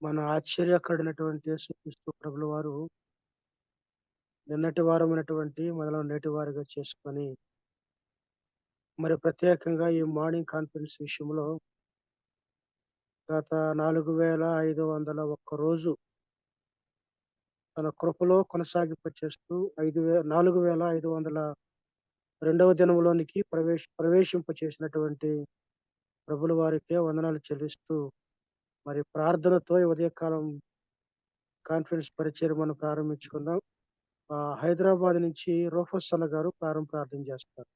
మన ఆశ్చర్యకరుడైనటువంటి యేసుక్రీస్తు ప్రభుల వారు నిన్నటి వారమైనటువంటి మనలో నేటి వారిగా చేసుకొని, మరి ప్రత్యేకంగా ఈ మార్నింగ్ కాన్ఫరెన్స్ విషయంలో గత 4501 రోజు తన కృపలో కొనసాగింపచేస్తూ 4502వ దినంలోనికి ప్రవేశింపచేసినటువంటి ప్రభుల వారికే వందనాలు చెల్లిస్తూ, మరి ప్రార్థనతో ఈ ఉదయకాలం కాన్ఫరెన్స్ పరిచయం మనం ప్రారంభించుకుందాం. హైదరాబాద్ నుంచి రూఫస్ అన్న గారు ప్రార్థన చేస్తారు.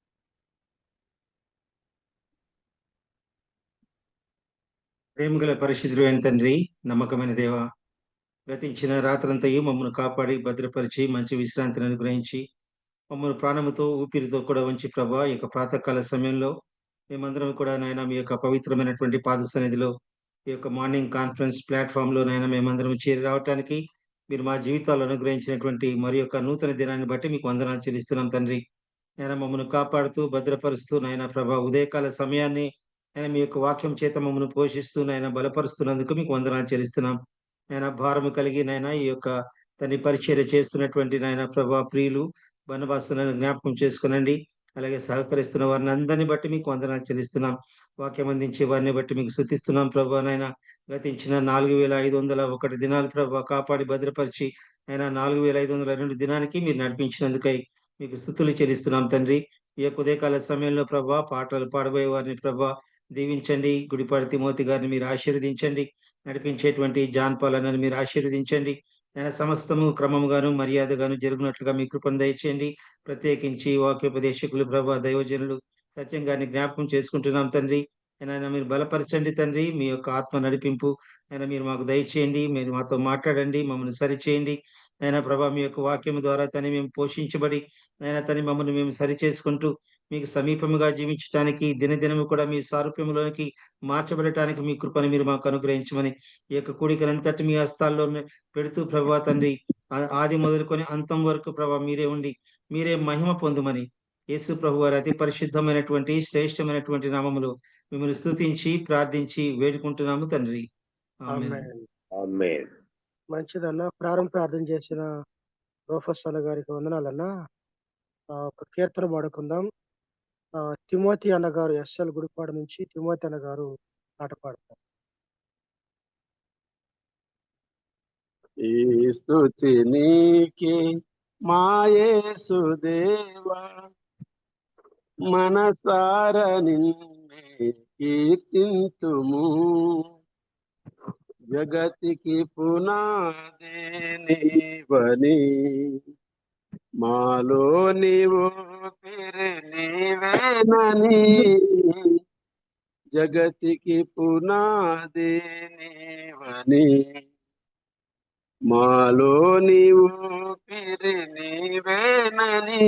ప్రేమగల పరిశుద్ధుడు అయిన తండ్రి, నమ్మకమైన దేవ, గతించిన రాత్రంతయు మమ్మల్ని కాపాడి భద్రపరిచి మంచి విశ్రాంతిని అనుగ్రహించి మమ్మల్ని ప్రాణముతో ఊపిరితో కూడా ఉంచి ప్రభా, ఈ యొక్క ప్రాతకాల సమయంలో మేమందరం కూడా నాయన మీ యొక్క పవిత్రమైనటువంటి పాద సన్నిధిలో ఈ యొక్క మార్నింగ్ కాన్ఫరెన్స్ ప్లాట్ఫామ్ లో నాయన మేమందరం చేరి రావటానికి మీరు మా జీవితాల్లో అనుగ్రహించినటువంటి మరి యొక్క నూతన దినాన్ని బట్టి మీకు వందనాలు చెల్లిస్తున్నాం తండ్రి. నాయన మమ్మల్ని కాపాడుతూ భద్రపరుస్తూ నాయన ప్రభా, ఉదయకాల సమయాన్ని ఆయన మీ యొక్క వాక్యం చేత మమ్మల్ని పోషిస్తూ నాయన బలపరుస్తున్నందుకు మీకు వందనాలు చెల్లిస్తున్నాం. నాయన భారము కలిగి నాయన ఈ యొక్క తన పరిచర్య చేస్తున్నటువంటి నాయన ప్రభా ప్రియులు బనవాసులను జ్ఞాపకం చేసుకునండి. అలాగే సహకరిస్తున్న వారిని అందరిని బట్టి మీకు వందనాలు చెల్లిస్తున్నాం. వాక్యం అందించే వారిని బట్టి మీకు స్తుతిస్తున్నాం ప్రభా. నాయన గతించిన 4501 దినాలు ప్రభా కాపాడి భద్రపరిచి ఆయన 4502 దినానికి మీరు నడిపించినందుకై మీకు స్తుతులు చెల్లిస్తున్నాం తండ్రి. ఈ యొక్క ఉదయకాల సమయంలో ప్రభా పాటలు పాడబోయే వారిని ప్రభా దీవించండి. గుడిపాటి తిమోతి గారిని మీరు ఆశీర్వదించండి. నడిపించేటువంటి జాన్ పాలనని మీరు ఆశీర్వదించండి. ఆయన సమస్తము క్రమముగాను మర్యాదగాను జరుగునట్లుగా మీ కృపను దయచేయండి. ప్రత్యేకించి వాక్యోపదేశకులు ప్రభా దైవజనులు సత్యం గారిని జ్ఞాపకం చేసుకుంటున్నాం తండ్రి. ఆయన మీరు బలపరచండి తండ్రి. మీ యొక్క ఆత్మ నడిపింపు ఆయన మీరు మాకు దయచేయండి. మీరు మాతో మాట్లాడండి, మమ్మల్ని సరిచేయండి. ఆయన ప్రభా మీ యొక్క వాక్యం ద్వారా తని మేము పోషించబడి ఆయన తని మమ్మల్ని మేము సరి చేసుకుంటూ మీకు సమీపముగా జీవించడానికి దినదినము కూడా మీ సారూప్యములోనికి మార్చబడటానికి మీ కృపను మీరు మాకు అనుగ్రహించమని ఈ యొక్క కూడికలంతటి మీ హస్తాల్లో పెడుతూ ప్రభా తండ్రి, ఆది మొదలుకొని అంతం వరకు ప్రభా మీరే ఉండి మీరే మహిమ పొందుమని యేసు ప్రభు వారి అతి పరిశుద్ధమైనటువంటి శ్రేష్టమైనటువంటి నామములో మిమ్మల్ని స్తుతించి ప్రార్థించి వేడుకుంటున్నాము తండ్రి. ఆమేన్. ఆమేన్. మంచిదన్న ప్రార్థన చేసిన రూఫస్ అన్న గారికి వందనాలన్నా. ఒక కీర్తన పాడుకుందాం. తిమోతి అన్న గారు ఎస్ఎల్ గుడిపాడు నుంచి తిమోతి అన్న గారు పాట పాడతారు. ఈ స్తుతి నీకే మా యేసు దేవా, మనసార నిన్నే కీర్తింతుము. జగతికి పునాదే నీవని, మాలో నీవు పేరు నీవేనని. జగతికి పునాదే నీవని, మాలో నీవు పేరు నీవేనని.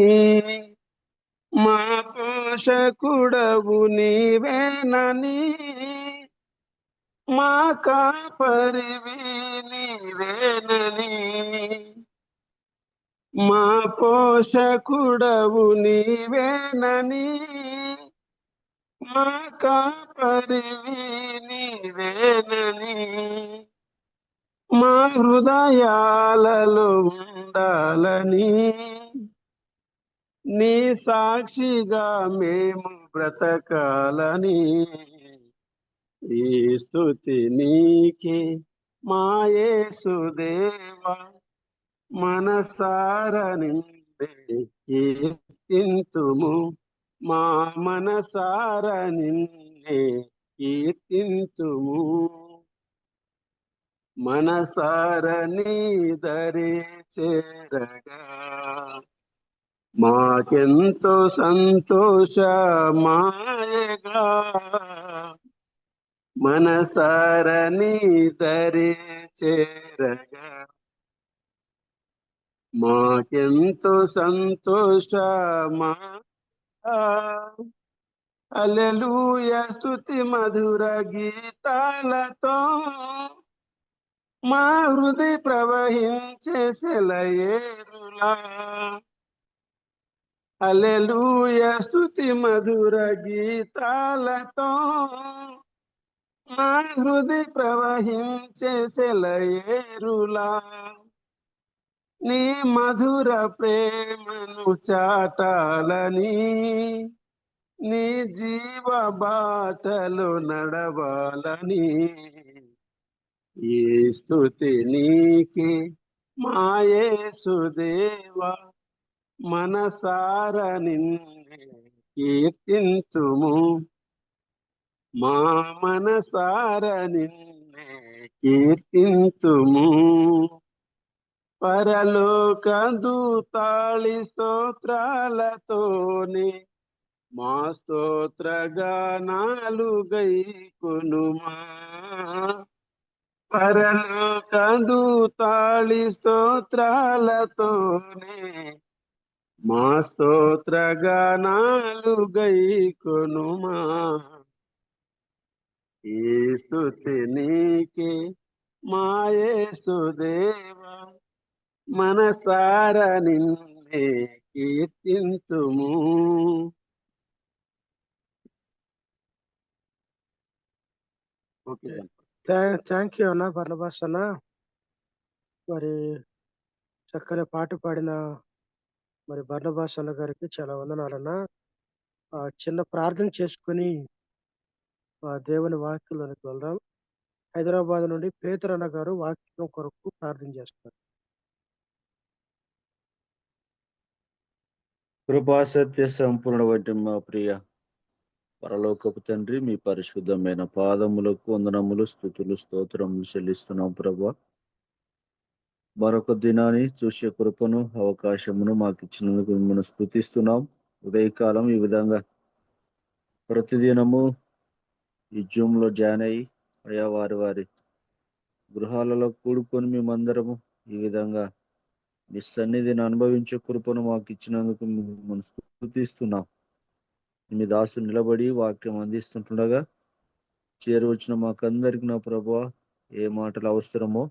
మా పోషకుడవు నీవేనని, మా కాపరివి నీవేనని. మా పోషకుడవు నీవేనని, మా కాపరివి నీవేనని. మా హృదయాలలో ఉండాలని నీ సాక్షిగా మేము బ్రతకాలని. ఈ స్తుతి నీకే మా యేసు దేవా, మనసార నిన్నే కీర్తింతుము. మా మనసార నిన్నే కీర్తింతుము. మనసార నీ దరి చేరగా మాకెంతో సంతోషమాయగా. మనసార నీ దరి చేరగా మాకెంతో సంతోషమా. హల్లెలూయా స్తుతి మధుర గీతాలతో మా హృదయ ప్రవహించే సెలయేరులా. హల్లెలూయా స్తుతి మధుర గీతాలతో నా హృది ప్రవహించే సెలయేరులా నీ మధుర ప్రేమను చాటాలని నీ జీవ బాటలు నడవాలని ఈ స్తుతి నీకే మా యేసుదేవా మనసార నిన్నే కీర్తింతుము మా మనసార నిన్నే కీర్తింతుము పరలోక దూతాళి స్తోత్రాలతోనే మా స్తోత్ర గానాలు గైకొనుమా పరలోక దూతాళి స్తోత్రాలతోనే మా స్తోత్ర గానాలు గైకొనుమా ఈ స్తుతి నీకే మా యేసుదేవా మనసార నిన్నే కీర్తింతుము. ఓకే థ్యాంక్ యూ అన్న బర్నబాస్ అన్న. మరి చక్కని పాట పాడిన మరి బర్నబాస్ అన్న గారికి చాలా వందనాలన్న. చిన్న ప్రార్థన చేసుకుని దేవుని వాక్యంలోనికి వెళ్దాం. హైదరాబాద్ నుండి పేతురు అన్న గారు వాక్యం కొరకు ప్రార్థన చేస్తారు. కృపా సత్య సంపూర్ణ వంటి మా ప్రియ పరలోకపు తండ్రి, మీ పరిశుద్ధమైన పాదములకు వందనములు, స్తుతులు, స్తోత్రములు చెల్లిస్తున్నాం ప్రభా. మరొక దినాన్ని చూసే కృపను, అవకాశమును మాకు ఇచ్చినందుకు మిమ్మల్ని స్తుతిస్తున్నాం. ఉదయకాలం ఈ విధంగా ప్రతిదినము ఈ జూమ్లో జాయిన్ అయ్యి అయా వారి వారి గృహాలలో కూడుకొని మేమందరము ఈ విధంగా మీ సన్నిధిని అనుభవించే కృపను మాకు ఇచ్చినందుకు మిమ్మల్ని స్తుతిస్తున్నాం. మీ దాసు నిలబడి వాక్యం అందిస్తుండగా చేరువచ్చిన మాకందరికి నా ప్రభువా ఏ మాటలు అవసరమో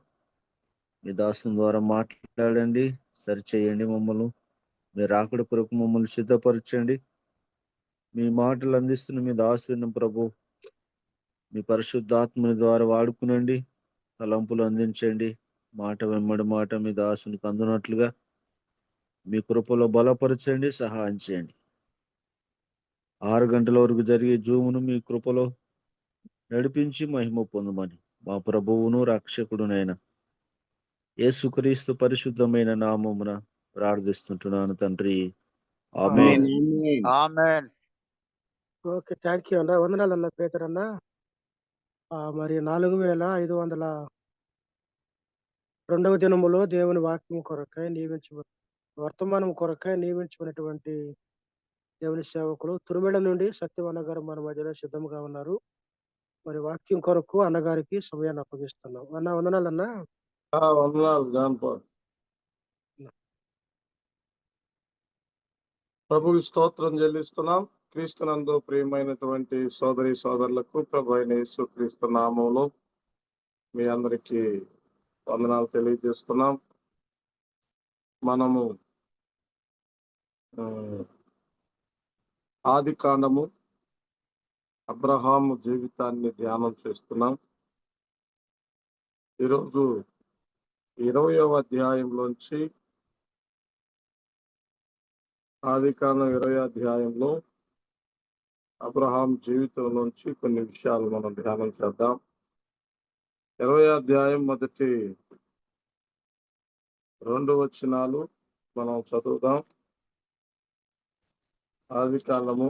మీ దాసుని ద్వారా మాట్లాడండి, సరిచేయండి. మమ్మల్ని మీ రాకడ కొరకు మమ్మల్ని సిద్ధపరచండి. మీ మాటలు అందిస్తున్న మీ దాసుని ప్రభు మీ పరిశుద్ధాత్మని ద్వారా వాడుకునండి. తలంపులు అందించండి. మాట వెంబడి మాట మీ దాసునికి అందునట్లుగా మీ కృపలో బలపరచండి, సహాయం చేయండి. 6 గంటల వరకు జరిగే జూమును మీ కృపలో నడిపించి మహిమ పొందమని మా ప్రభువును రక్షకుడునైన యేసుక్రీస్తు పరిశుద్ధమైన నామమున ప్రార్థిస్తుంటున్నాను తండ్రి. ఆమేన్. ఆమేన్. ఓకే, థ్యాంక్ యూ అన్న. వందనాలు అన్న పేతురు అన్న. మరి 4502వ దినములో దేవుని వాక్యం కొరకై వర్తమానం కొరకై నియమించుకున్నటువంటి దేవుని సేవకులు తురుమెడ నుండి సత్యవన్న గారు మన మధ్యలో సిద్ధంగా ఉన్నారు. మరి వాక్యం కొరకు అన్నగారికి సమయాన్ని అప్పగిస్తున్నాం. అన్న వందనాలు అన్న. వందనాలు జాన్పాల్. ప్రభుకి స్తోత్రం చెల్లిస్తున్నాం. క్రీస్తునందు ప్రియమైనటువంటి సోదరి సోదరులకు ప్రభు అయిన యేసుక్రీస్తు నామంలో మీ అందరికీ వందనాలు తెలియజేస్తున్నాం. మనము ఆది కాండము అబ్రహాము జీవితాన్ని ధ్యానం చేస్తున్నాం. ఈరోజు 20వ అధ్యాయంలోంచి ఆది కాండం 20వ అధ్యాయంలో అబ్రహాం జీవితం నుంచి కొన్ని విషయాలు మనం ధ్యానం చేద్దాం. 20వ అధ్యాయం మొదటి 2 వచనాలు మనం చదువుదాం. ఆది కాండము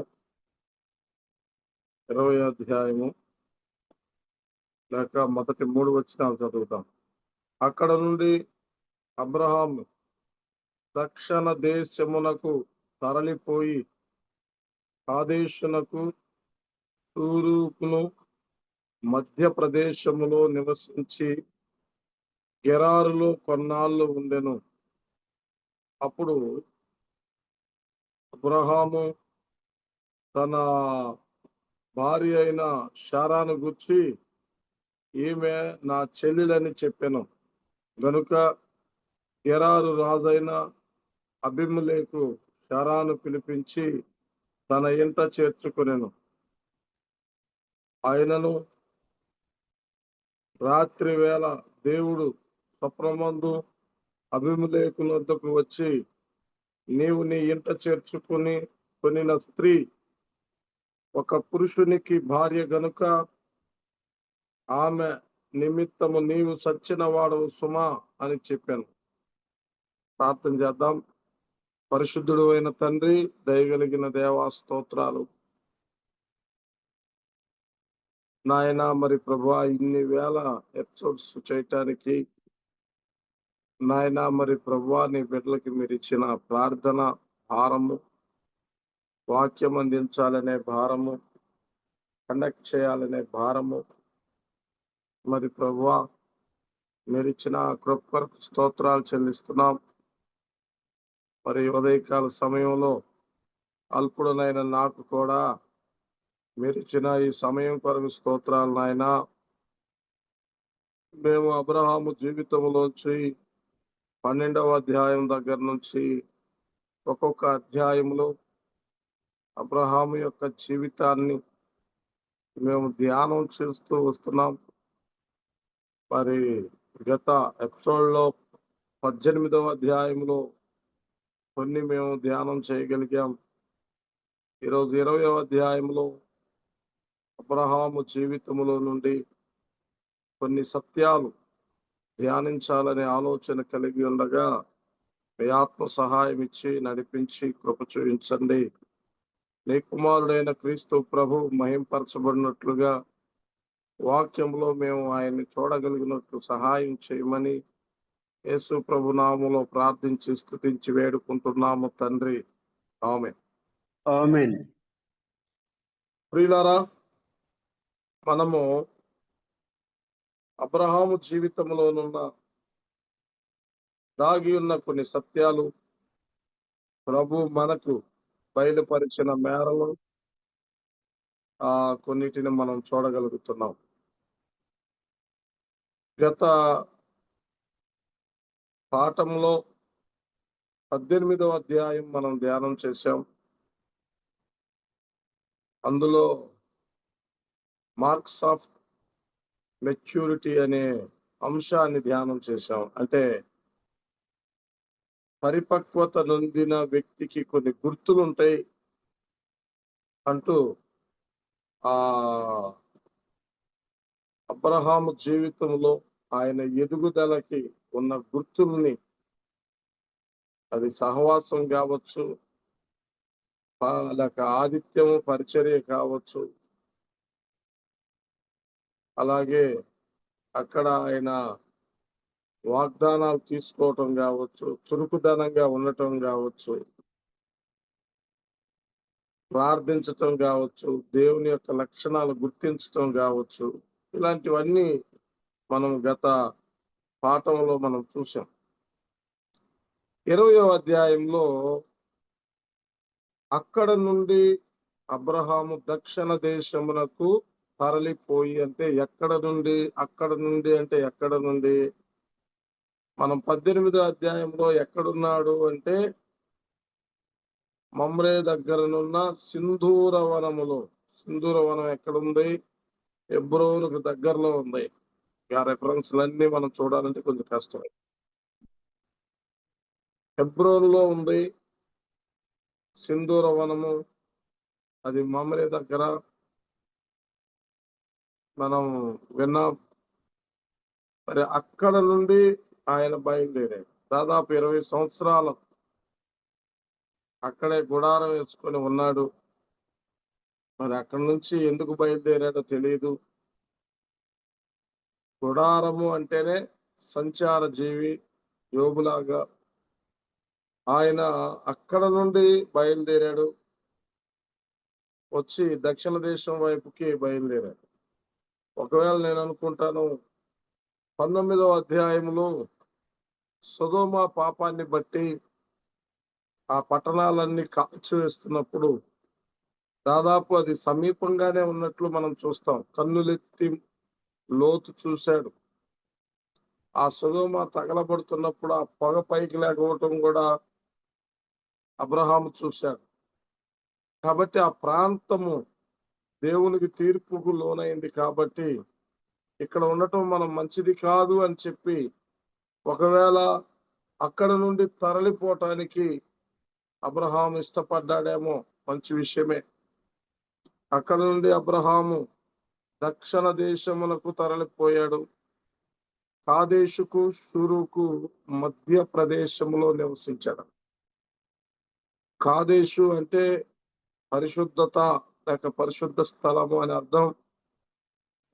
20వ అధ్యాయము లేక మొదటి 3 వచనాలు చదువుతాం. అక్కడ నుండి అబ్రహాం దక్షిణ దేశమునకు తరలిపోయి కాదేశునకు తూరుకును మధ్యప్రదేశములో నివసించి గెరారులో కొన్నాళ్ళు ఉండెను. అప్పుడు అబ్రహాము తన భార్య అయిన శారాను గూర్చి ఈమె నా చెల్లెలని చెప్పెను. గనుక గెరారు రాజైన అబీమెలెకు శారాను పిలిపించి తన ఇంట చేర్చుకొనెను. ఆయనను రాత్రి వేళ దేవుడు స్వప్నమందు అబీమెలెకు వద్దకు వచ్చి, నీవు నీ ఇంట చేర్చుకుని కొనిన స్త్రీ ఒక పురుషునికి భార్య గనుక ఆమె నిమిత్తము నీవు సచ్చిన వాడవు సుమా అని చెప్పాను. ప్రార్థన చేద్దాం. పరిశుద్ధుడు అయిన తండ్రి, దయగలిగిన దేవా, స్తోత్రాలు నాయన. మరి ప్రభువా, ఇన్ని వేల ఎపిసోడ్స్ చేయటానికి నాయన, మరి ప్రభువా, నీ బిడ్డలకి మీరు ఇచ్చిన ప్రార్థన భారము, వాక్యం అందించాలనే భారము, కనెక్ట్ చేయాలనే భారము, మరి ప్రభువా మీరు ఇచ్చిన కృప కొరకు స్తోత్రాలు చెల్లిస్తున్నాం. మరి ఉదయకాల సమయంలో అల్పుడనైన నాకు కూడా మీరు ఇచ్చిన ఈ సమయం కొరకు స్తోత్రాలు నాయన. మేము అబ్రహాము జీవితంలోంచి 12వ అధ్యాయం దగ్గర నుంచి ఒక్కొక్క అధ్యాయంలో అబ్రహాము యొక్క జీవితాన్ని మేము ధ్యానం చేస్తూ వస్తున్నాం. మరి గత ఎపిసోడ్లో 18వ అధ్యాయంలో కొన్ని మేము ధ్యానం చేయగలిగాం. ఈరోజు 20వ అధ్యాయంలో అబ్రహాము జీవితంలో నుండి కొన్ని సత్యాలు ధ్యానించాలనే ఆలోచన కలిగి ఉండగా మీ ఆత్మ సహాయం ఇచ్చి నడిపించి కృప చూపించండి. నీ కుమారుడైన క్రీస్తు ప్రభు మహింపరచబడినట్లుగా వాక్యంలో మేము ఆయన్ని చూడగలిగినట్లు సహాయం చేయమని యేసు ప్రభు నామములో ప్రార్థించి స్తుతించి వేడుకుంటున్నాము తండ్రి. ఆమేన్. ఆమేన్. ప్రియులారా, మనము అబ్రహాము జీవితంలోనున్న దాగి ఉన్న కొన్ని సత్యాలు ప్రభు మనకు బయలుపరిచిన మేరలు కొన్నిటిని మనం చూడగలుగుతున్నాం. గత పాఠంలో 18వ అధ్యాయం మనం ధ్యానం చేశాం. అందులో మార్క్స్ ఆఫ్ మెచ్యూరిటీ అనే అంశాన్ని ధ్యానం చేశాం. అంటే పరిపక్వత నొందిన వ్యక్తికి కొన్ని గుర్తులు ఉంటాయి అంటూ ఆ అబ్రహాము జీవితంలో ఆయన ఎదుగుదలకి ఉన్న గుర్తుల్ని, అది సహవాసం కావచ్చు, లేక ఆదిత్యము పరిచర్య కావచ్చు, అలాగే అక్కడ ఆయన వాగ్దానాలు తీసుకోవటం కావచ్చు, చురుకుదనంగా ఉండటం కావచ్చు, ప్రార్థించటం కావచ్చు, దేవుని యొక్క లక్షణాలు గుర్తించటం కావచ్చు, ఇలాంటివన్నీ మనం గత పాఠంలో మనం చూసాం. 20వ అధ్యాయంలో అక్కడ నుండి అబ్రహాము దక్షిణ దేశమునకు తరలిపోయి, అంటే ఎక్కడ నుండి, అక్కడ నుండి అంటే ఎక్కడ నుండి, మనం 18వ అధ్యాయంలో ఎక్కడున్నాడు అంటే మమ్రే దగ్గరనున్న సింధూర వనములో. సింధూర వనం ఎక్కడుంది? హెబ్రోనుకు దగ్గరలో ఉంది. ఆ రెఫరెన్స్లన్నీ మనం చూడాలంటే కొంచెం కష్టమే. హెబ్రోనులో ఉంది సింధూర వనము, అది మమ్రే దగ్గర. మనం విన్నాం. మరి అక్కడ నుండి ఆయన బయలుదేరాడు. దాదాపు 20 సంవత్సరాలు అక్కడే గుడారం వేసుకొని ఉన్నాడు. మరి అక్కడి నుంచి ఎందుకు బయలుదేరాడో తెలియదు. గుడారము అంటేనే సంచార జీవి, యోబులాగా. ఆయన అక్కడ నుండి బయలుదేరాడు, వచ్చి దక్షిణ దేశం వైపుకి బయలుదేరాడు. ఒకవేళ నేను అనుకుంటాను 19వ అధ్యాయంలో సొదొమ పాపాన్ని బట్టి ఆ పట్టణాలన్నీ కాల్చివేస్తున్నప్పుడు దాదాపు అది సమీపంగానే ఉన్నట్లు మనం చూస్తాం. కన్నులెత్తి లోతు చూశాడు. ఆ సొదొమ తగలబడుతున్నప్పుడు ఆ పొగ పైకి లేకపోవటం కూడా అబ్రహాము చూశాడు. కాబట్టి ఆ ప్రాంతము దేవునికి తీర్పుకు లోనైంది. కాబట్టి ఇక్కడ ఉండటం మనం మంచిది కాదు అని చెప్పి ఒకవేళ అక్కడ నుండి తరలిపోవటానికి అబ్రహాం ఇష్టపడ్డాడేమో, మంచి విషయమే. అక్కడ నుండి అబ్రహాము దక్షిణ దేశమునకు తరలిపోయాడు. కాదేశుకు షూరుకు మధ్య ప్రదేశంలో నివసించాడు. కాదేశు అంటే పరిశుద్ధత లేక పరిశుద్ధ స్థలము అని అర్థం.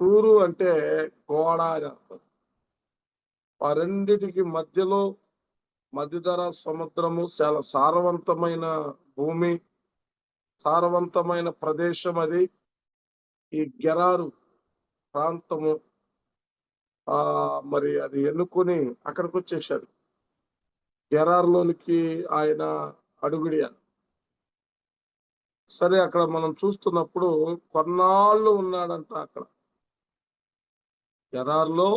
షూరు అంటే గోడ అని అర్థం. ఆ రెండిటికి మధ్యలో మధ్యధరా సముద్రము, చాలా సారవంతమైన భూమి, సారవంతమైన ప్రదేశం అది. ఈ గెరారు ప్రాంతము మరి అది ఎన్నుకొని అక్కడికి వచ్చేసాడు. గెరార్లోనికి ఆయన అడుగుడియాడు. సరే, అక్కడ మనం చూస్తున్నప్పుడు కొన్నాళ్ళు ఉన్నాడంట. అక్కడ గెరార్లో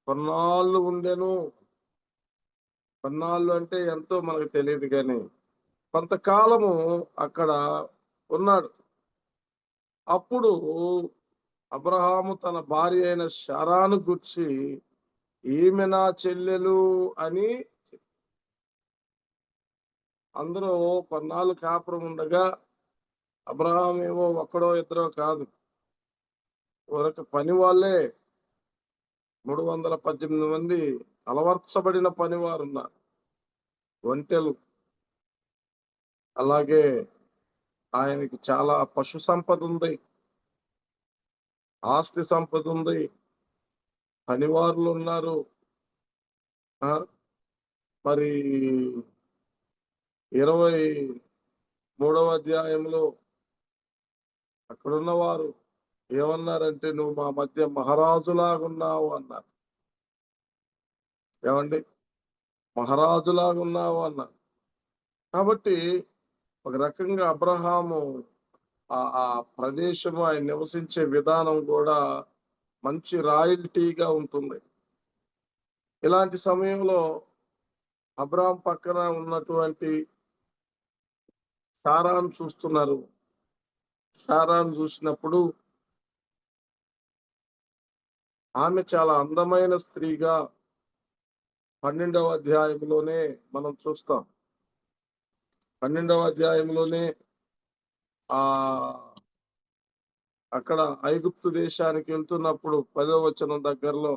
కొన్నాళ్ళు ఉండెను. కొన్నాళ్ళు అంటే ఎంతో మనకు తెలియదు, కానీ కొంతకాలము అక్కడ ఉన్నాడు. అప్పుడు అబ్రహాము తన భార్య అయిన శారాను గుర్చి, ఈమె నా చెల్లెలు అని. అందరూ కొన్నాళ్ళు కాపురం ఉండగా అబ్రహాం ఏమో ఒక్కడో ఇద్దరో కాదు, ఒక పని వాళ్ళే 318 మంది అలవర్చబడిన పనివారు ఉన్నారు, ఒంటెలు. అలాగే ఆయనకి చాలా పశు సంపద ఉంది, ఆస్తి సంపద ఉంది, పనివారులు ఉన్నారు. మరి 23వ అధ్యాయంలో అక్కడున్న వారు ఏమన్నారంటే, నువ్వు మా మధ్య మహారాజులాగున్నావు అన్నారు. ఏమండి, మహారాజులాగున్నావు అన్నారు. కాబట్టి ఒక రకంగా అబ్రహాము ఆ ప్రదేశము, ఆయన నివసించే విధానం కూడా మంచి రాయల్టీగా ఉంటుంది. ఇలాంటి సమయంలో అబ్రహాం పక్కన ఉన్నటువంటి శారాను చూస్తున్నారు. శారాను చూసినప్పుడు ఆమె చాలా అందమైన స్త్రీగా 12వ అధ్యాయంలోనే మనం చూస్తాం. 12వ అధ్యాయంలోనే అక్కడ ఐగుప్తు దేశానికి వెళ్తున్నప్పుడు 10వ వచనం దగ్గరలో,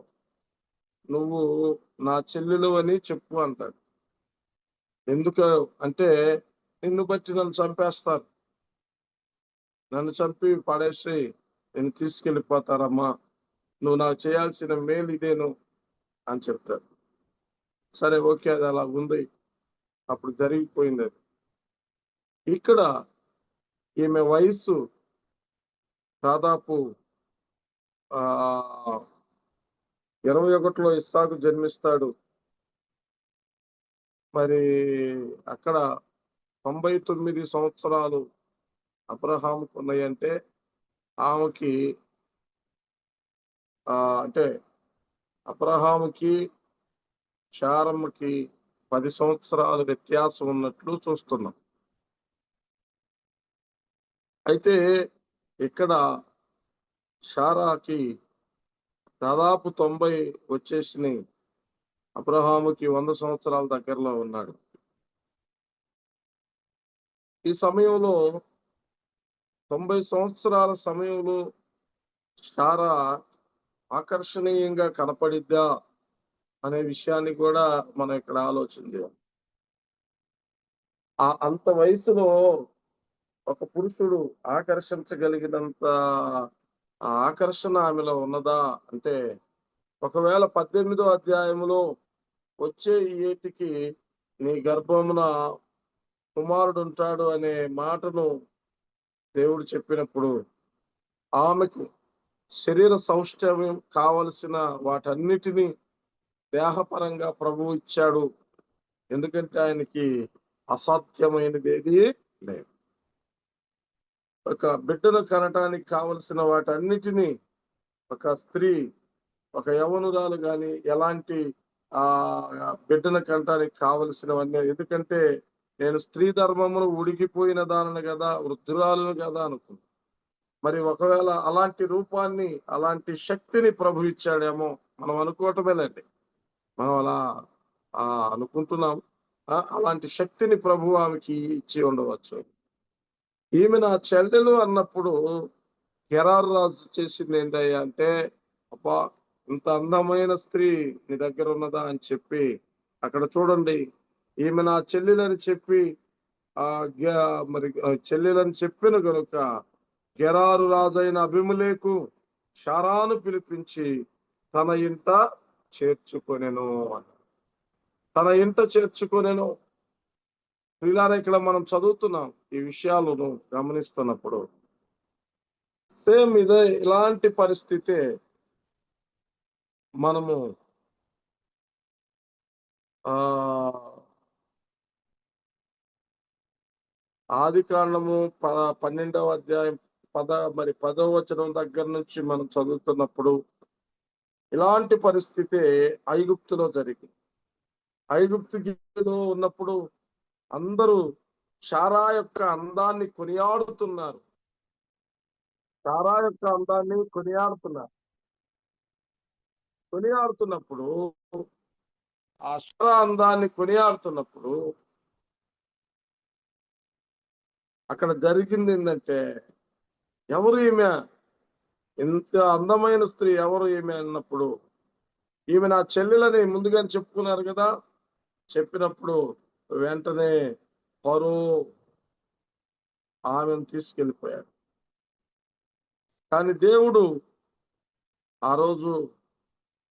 నువ్వు నా చెల్లెలు అని చెప్పు అంటాడు. ఎందుకు అంటే, నిన్ను బట్టి నన్ను చంపేస్తారు, నన్ను చంపి పడేసి నేను తీసుకెళ్ళిపోతారమ్మా, నువ్వు నాకు చేయాల్సిన మేలు ఇదేను అని చెప్తారు. సరే, ఓకే, అది అలా ఉంది, అప్పుడు జరిగిపోయింది అది. ఇక్కడ ఈమె వయస్సు దాదాపు 21లో ఇస్సాకు జన్మిస్తాడు. మరి అక్కడ 99 సంవత్సరాలు అబ్రహాముకు ఉన్నాయంటే, ఆమెకి అంటే అబ్రహాముకి శారమ్మకి 10 సంవత్సరాల వ్యత్యాసం ఉన్నట్లు చూస్తున్నాం. అయితే ఇక్కడ శారాకి దాదాపు 90 వచ్చేసినాయి, అబ్రహాముకి 100 సంవత్సరాల దగ్గరలో ఉన్నాడు. ఈ సమయంలో 90 సంవత్సరాల సమయంలో శారా ఆకర్షణీయంగా కనపడిద్దా అనే విషయాన్ని కూడా మనం ఇక్కడ ఆలోచన చేయాలి. అంత వయసులో ఒక పురుషుడు ఆకర్షించగలిగినంత ఆకర్షణ ఆమెలో ఉన్నదా అంటే, ఒకవేళ 18వ అధ్యాయంలో వచ్చే ఈ ఏటికి నీ గర్భమున కుమారుడు ఉంటాడు అనే మాటను దేవుడు చెప్పినప్పుడు, ఆమెకు శరీర సౌష్ఠవ్యం కావలసిన వాటన్నిటినీ దేహపరంగా ప్రభువు ఇచ్చాడు. ఎందుకంటే ఆయనకి అసాధ్యమైనది ఏది లేదు. ఒక బిడ్డను కనటానికి కావలసిన వాటన్నిటినీ ఒక స్త్రీ, ఒక యవనురాలు గాని ఎలాంటి బిడ్డను కనటానికి కావలసినవన్నీ, ఎందుకంటే నేను స్త్రీ ధర్మమును ఉడికిపోయిన దానిని కదా, వృద్ధురాలను కదా అనుకున్నాను. మరి ఒకవేళ అలాంటి రూపాన్ని, అలాంటి శక్తిని ప్రభు ఇచ్చాడేమో మనం అనుకోవటమేనండి. మనం అలా అనుకుంటున్నాం. అలాంటి శక్తిని ప్రభు ఆమెకి ఇచ్చి ఉండవచ్చు. ఈమె నా చెల్లెలు అన్నప్పుడు గెరారు రాజు చేసింది ఏంటయ్యా అంటే, అబ్బా ఇంత అందమైన స్త్రీ నీ దగ్గర ఉన్నదా అని చెప్పి, అక్కడ చూడండి, ఈమె నా చెల్లెలని చెప్పి మరి చెల్లెలని చెప్పిన గనుక గెరారు రాజైన అబీమెలెకు షారాను పిలిపించి తన ఇంట చేర్చుకొనెను. తన ఇంట చేర్చుకొనెను. ప్రియులారా, ఇక్కడ మనం చదువుతున్నాం ఈ విషయాలను గమనిస్తున్నప్పుడు సేమ్ ఇలాంటి పరిస్థితే మనము ఆదికాండము 12వ అధ్యాయం 10వ వచనం దగ్గర నుంచి మనం చదువుతున్నప్పుడు ఇలాంటి పరిస్థితి ఐగుప్తులో జరిగింది. ఐగుప్తులో ఉన్నప్పుడు అందరూ శారా యొక్క అందాన్ని కొనియాడుతున్నారు. శారా యొక్క అందాన్ని కొనియాడుతున్నప్పుడు ఆ శారా అందాన్ని కొనియాడుతున్నప్పుడు అక్కడ జరిగింది ఏంటంటే, ఎవరు ఈమె, ఇంత అందమైన స్త్రీ ఎవరు ఈమె అన్నప్పుడు, ఈమె నా చెల్లెలని ముందుగానే చెప్పుకున్నారు కదా. చెప్పినప్పుడు వెంటనే ఫరో ఆమెను తీసుకెళ్ళిపోయాడు. కానీ దేవుడు ఆ రోజు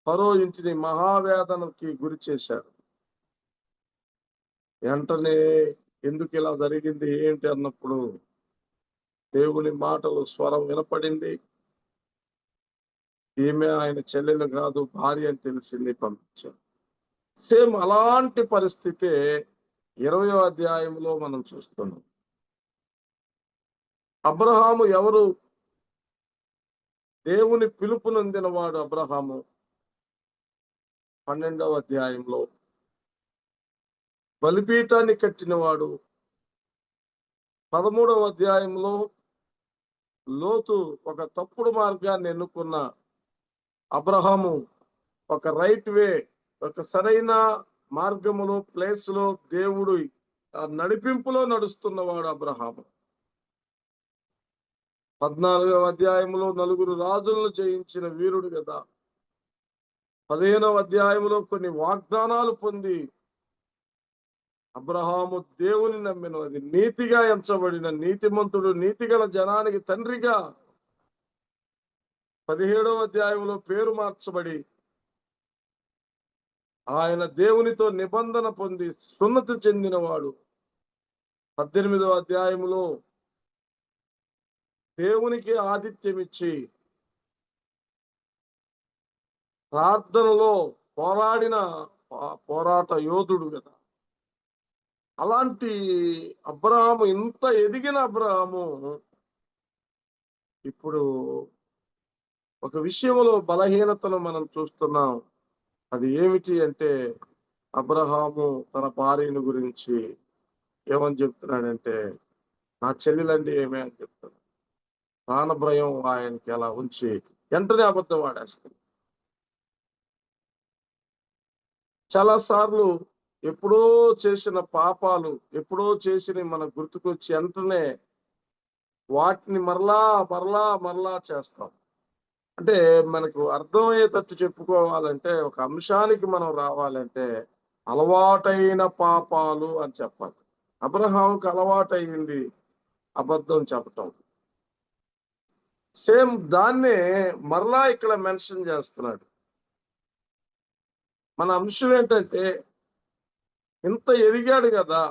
ఫరో ఇంటిని మహావేదనకి గురి చేశాడు. వెంటనే ఎందుకు ఇలా జరిగింది ఏంటి అన్నప్పుడు దేవుని మాటలు స్వరం వినపడింది. ఈమె ఆయన చెల్లెలు కాదు, భార్య అని తెలిసింది, పంపించాడు. సేమ్ అలాంటి పరిస్థితి 20వ అధ్యాయంలో మనం చూస్తున్నాం. అబ్రహాము ఎవరు? దేవుని పిలుపు నొందినవాడు అబ్రహాము. 12వ అధ్యాయంలో బలిపీఠాన్ని కట్టినవాడు. 13వ అధ్యాయంలో లోతు ఒక తప్పుడు మార్గాన్ని ఎన్నుకున్న అబ్రహాము ఒక రైట్ వే, ఒక సరైన మార్గములో, ప్లేస్ లో దేవుడు నడిపింపులో నడుస్తున్నవాడు అబ్రహాము. 14వ అధ్యాయంలో 4 రాజులను జయించిన వీరుడు కదా. 15వ అధ్యాయంలో కొన్ని వాగ్దానాలు పొంది అబ్రహాము దేవుని నమ్మిన, అది నీతిగా ఎంచబడిన నీతిమంతుడు, నీతిగల జనానికి తండ్రిగా 17వ అధ్యాయంలో పేరు మార్చబడి ఆయన దేవునితో నిబంధన పొంది సున్నతి చెందినవాడు. 18వ అధ్యాయంలో దేవునికి ఆతిథ్యం ఇచ్చి ప్రార్థనలో పోరాడిన పోరాట యోధుడు కదా. అలాంటి అబ్రహాము, ఇంత ఎదిగిన అబ్రహాము ఇప్పుడు ఒక విషయంలో బలహీనతను మనం చూస్తున్నాం. అది ఏమిటి అంటే, అబ్రహాము తన భార్యను గురించి ఏమని చెప్తున్నాడంటే, నా చెల్లెలండి ఏమే అని చెప్తాడు. ప్రాణ భయం ఆయనకి అలా ఉంచి వెంటనే అబద్ధం ఆడేస్తాడు. చాలా సార్లు ఎప్పుడో చేసిన పాపాలు, ఎప్పుడో చేసిన మన గుర్తుకొచ్చి వెంటనే వాటిని మరలా చేస్తాం. అంటే మనకు అర్థమయ్యేటట్టు చెప్పుకోవాలంటే, ఒక అంశానికి మనం రావాలంటే అలవాటైన పాపాలు అని చెప్పాలి. అబ్రహాముకు అలవాటైంది అబద్ధం చెప్పటం. సేమ్ దాన్నే మరలా ఇక్కడ మెన్షన్ చేస్తున్నాడు. మన అంశం ఏంటంటే, ఇంత ఎదిగాడు కదా,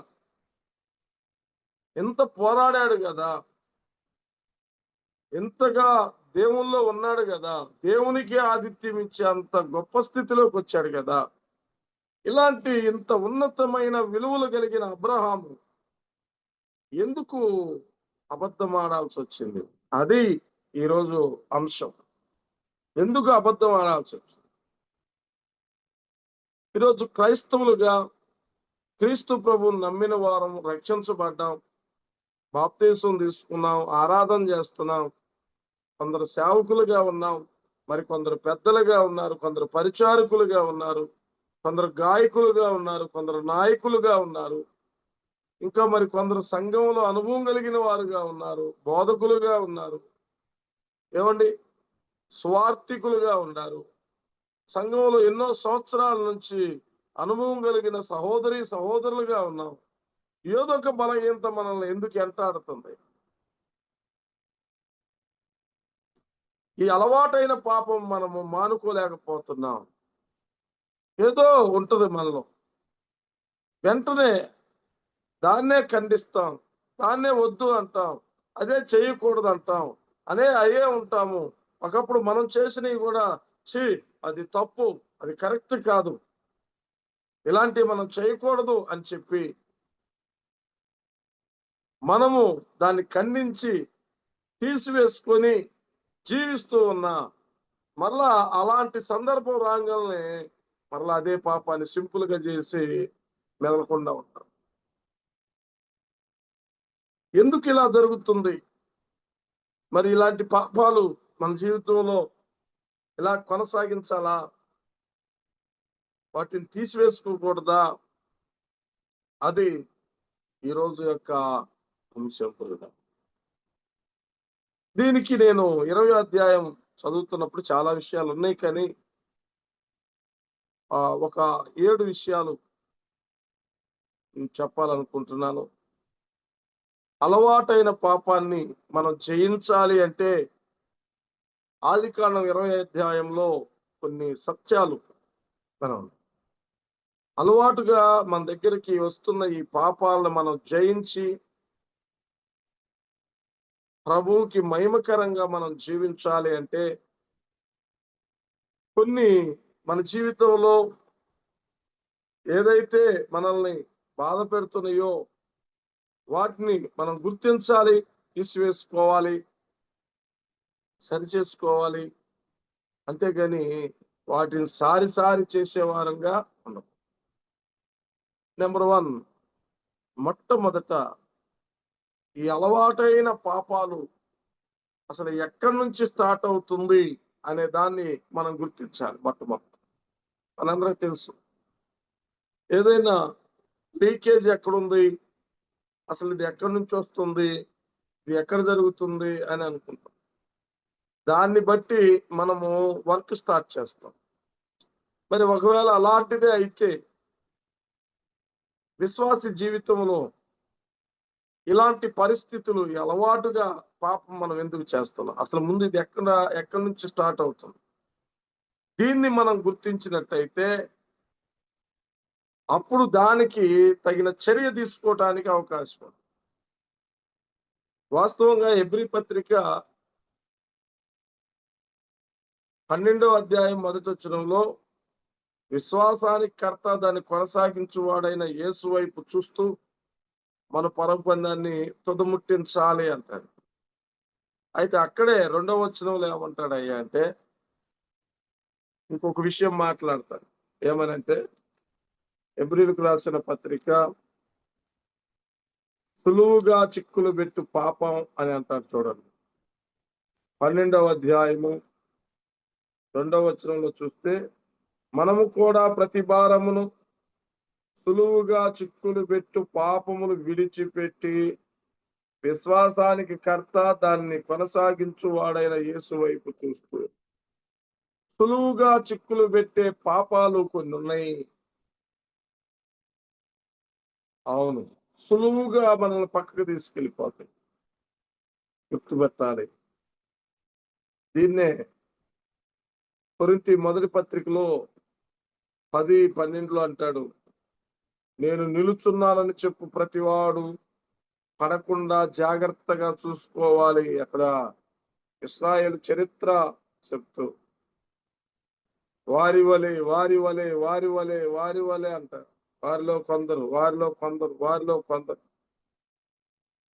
ఎంత పోరాడాడు కదా, ఎంతగా దేవుల్లో ఉన్నాడు కదా, దేవునికి ఆతిథ్యం ఇచ్చే అంత గొప్ప స్థితిలోకి వచ్చాడు కదా. ఇలాంటి ఇంత ఉన్నతమైన విలువలు కలిగిన అబ్రహాము ఎందుకు అబద్ధం ఆడాల్సి వచ్చింది? అది ఈరోజు అంశం. ఎందుకు అబద్ధం ఆడాల్సి వచ్చింది? ఈరోజు క్రైస్తవులుగా క్రీస్తు ప్రభువుని నమ్మిన వారం, రక్షించబడ్డాం, బాప్తీసం తీసుకున్నాం, ఆరాధన చేస్తున్నాం, కొందరు సేవకులుగా ఉన్నాం, మరి కొందరు పెద్దలుగా ఉన్నారు, కొందరు పరిచారకులుగా ఉన్నారు, కొందరు గాయకులుగా ఉన్నారు, కొందరు నాయకులుగా ఉన్నారు, ఇంకా మరి కొందరు సంఘంలో అనుభవం కలిగిన వారుగా ఉన్నారు, బోధకులుగా ఉన్నారు, ఏమండి, స్వార్థికులుగా ఉన్నారు. సంఘంలో ఎన్నో సంవత్సరాల నుంచి అనుభవం కలిగిన సహోదరులుగా ఉన్నాం. ఏదో ఒక బలహీనత మనల్ని ఎందుకు ఎంటాడుతుంది? ఈ అలవాటైన పాపం మనము మానుకోలేకపోతున్నాం. ఏదో ఉంటది మనలో, వెంటనే దాన్నే ఖండిస్తాం, దాన్నే వద్దు అంటాం, అదే చేయకూడదు అంటాం, అయ్యే ఉంటాము. ఒకప్పుడు మనం చేసినవి కూడా అది తప్పు, అది కరెక్ట్ కాదు, ఇలాంటివి మనం చేయకూడదు అని చెప్పి మనము దాన్ని ఖండించి తీసివేసుకొని జీవిస్తూ ఉన్నా మరలా అలాంటి సందర్భం రాగానే మరలా అదే పాపాన్ని సింపుల్ గా చేసి మెదలకుండా ఉంటాం. ఎందుకు ఇలా జరుగుతుంది? మరి ఇలాంటి పాపాలు మన జీవితంలో ఇలా కొనసాగించాలా? వాటిని తీసివేసుకోకూడదా? అది ఈరోజు యొక్క అంశం. దీనికి నేను 20వ అధ్యాయం చదువుతున్నప్పుడు చాలా విషయాలు ఉన్నాయి, కానీ ఒక 7 విషయాలు చెప్పాలనుకుంటున్నాను. అలవాటైన పాపాన్ని మనం జయించాలి అంటే ఆదికాండం 20వ అధ్యాయంలో కొన్ని సత్యాలు మనం అలవాటుగా మన దగ్గరికి వస్తున్న ఈ పాపాలను మనం జయించి ప్రభువుకి మహిమకరంగా మనం జీవించాలి అంటే కొన్ని మన జీవితంలో ఏదైతే మనల్ని బాధ పెడుతున్నాయో వాటిని మనం గుర్తించాలి, తీసివేసుకోవాలి, సరిచేసుకోవాలి. అంతేగాని వాటిని సారి చేసేవారంగా ఉన్నాం. నెంబర్ 1, మొట్టమొదట ఈ అలవాటైన పాపాలు అసలు ఎక్కడి నుంచి స్టార్ట్ అవుతుంది అనే దాన్ని మనం గుర్తించాలి. మొట్టమొదటి మనందరికి తెలుసు, ఏదైనా లీకేజ్ ఎక్కడుంది, అసలు ఇది ఎక్కడి నుంచి వస్తుంది, ఇది ఎక్కడ జరుగుతుంది అని అనుకుంటాం. దాన్ని బట్టి మనము వర్క్ స్టార్ట్ చేస్తాం. మరి ఒకవేళ అలాంటిదే అయితే విశ్వాసి జీవితంలో ఇలాంటి పరిస్థితులు అలవాటుగా పాపం మనం ఎందుకు చేస్తున్నాం? అసలు ముందు ఇది ఎక్కడి నుంచి స్టార్ట్ అవుతుంది? దీన్ని మనం గుర్తించినట్టయితే అప్పుడు దానికి తగిన చర్య తీసుకోవటానికి అవకాశం ఉంది. వాస్తవంగా హెబ్రీ పత్రిక 12వ అధ్యాయం 1వ వచనంలో విశ్వాసానికి కర్త దాన్ని కొనసాగించువాడైన యేసు వైపు చూస్తూ మన పరమపందాన్ని తుదముట్టించాలి అంటాడు. అయితే అక్కడే 2వ వచనంలో ఏమంటాడయ్యా అంటే ఇంకొక విషయం మాట్లాడతాడు. ఏమనంటే హెబ్రీలకు రాసిన పత్రిక సులువుగా చిక్కులు పెట్టు పాపం అని అంటాడు. చూడండి, 12వ అధ్యాయము 2వ వచనంలో చూస్తే మనము కూడా ప్రతి భారమును సులువుగా చిక్కులు పెట్టు పాపములు విడిచిపెట్టి విశ్వాసానికి కర్త దాన్ని కొనసాగించు వాడైన యేసు వైపు చూస్తూ. సులువుగా చిక్కులు పెట్టే పాపాలు కొన్ని ఉన్నాయి. అవును, సులువుగా మనల్ని పక్కకు తీసుకెళ్ళిపోతాయి. గుర్తుపెట్టాలి. దీన్నే కొరింథీ మొదటి పత్రికలో 10:12 అంటాడు, నేను నిలుచున్నానని చెప్పు ప్రతివాడు పడకుండా జాగ్రత్తగా చూసుకోవాలి. అక్కడ ఇశ్రాయేలు చరిత్ర చెప్తూ వారి వలె అంటారు. వారిలో కొందరు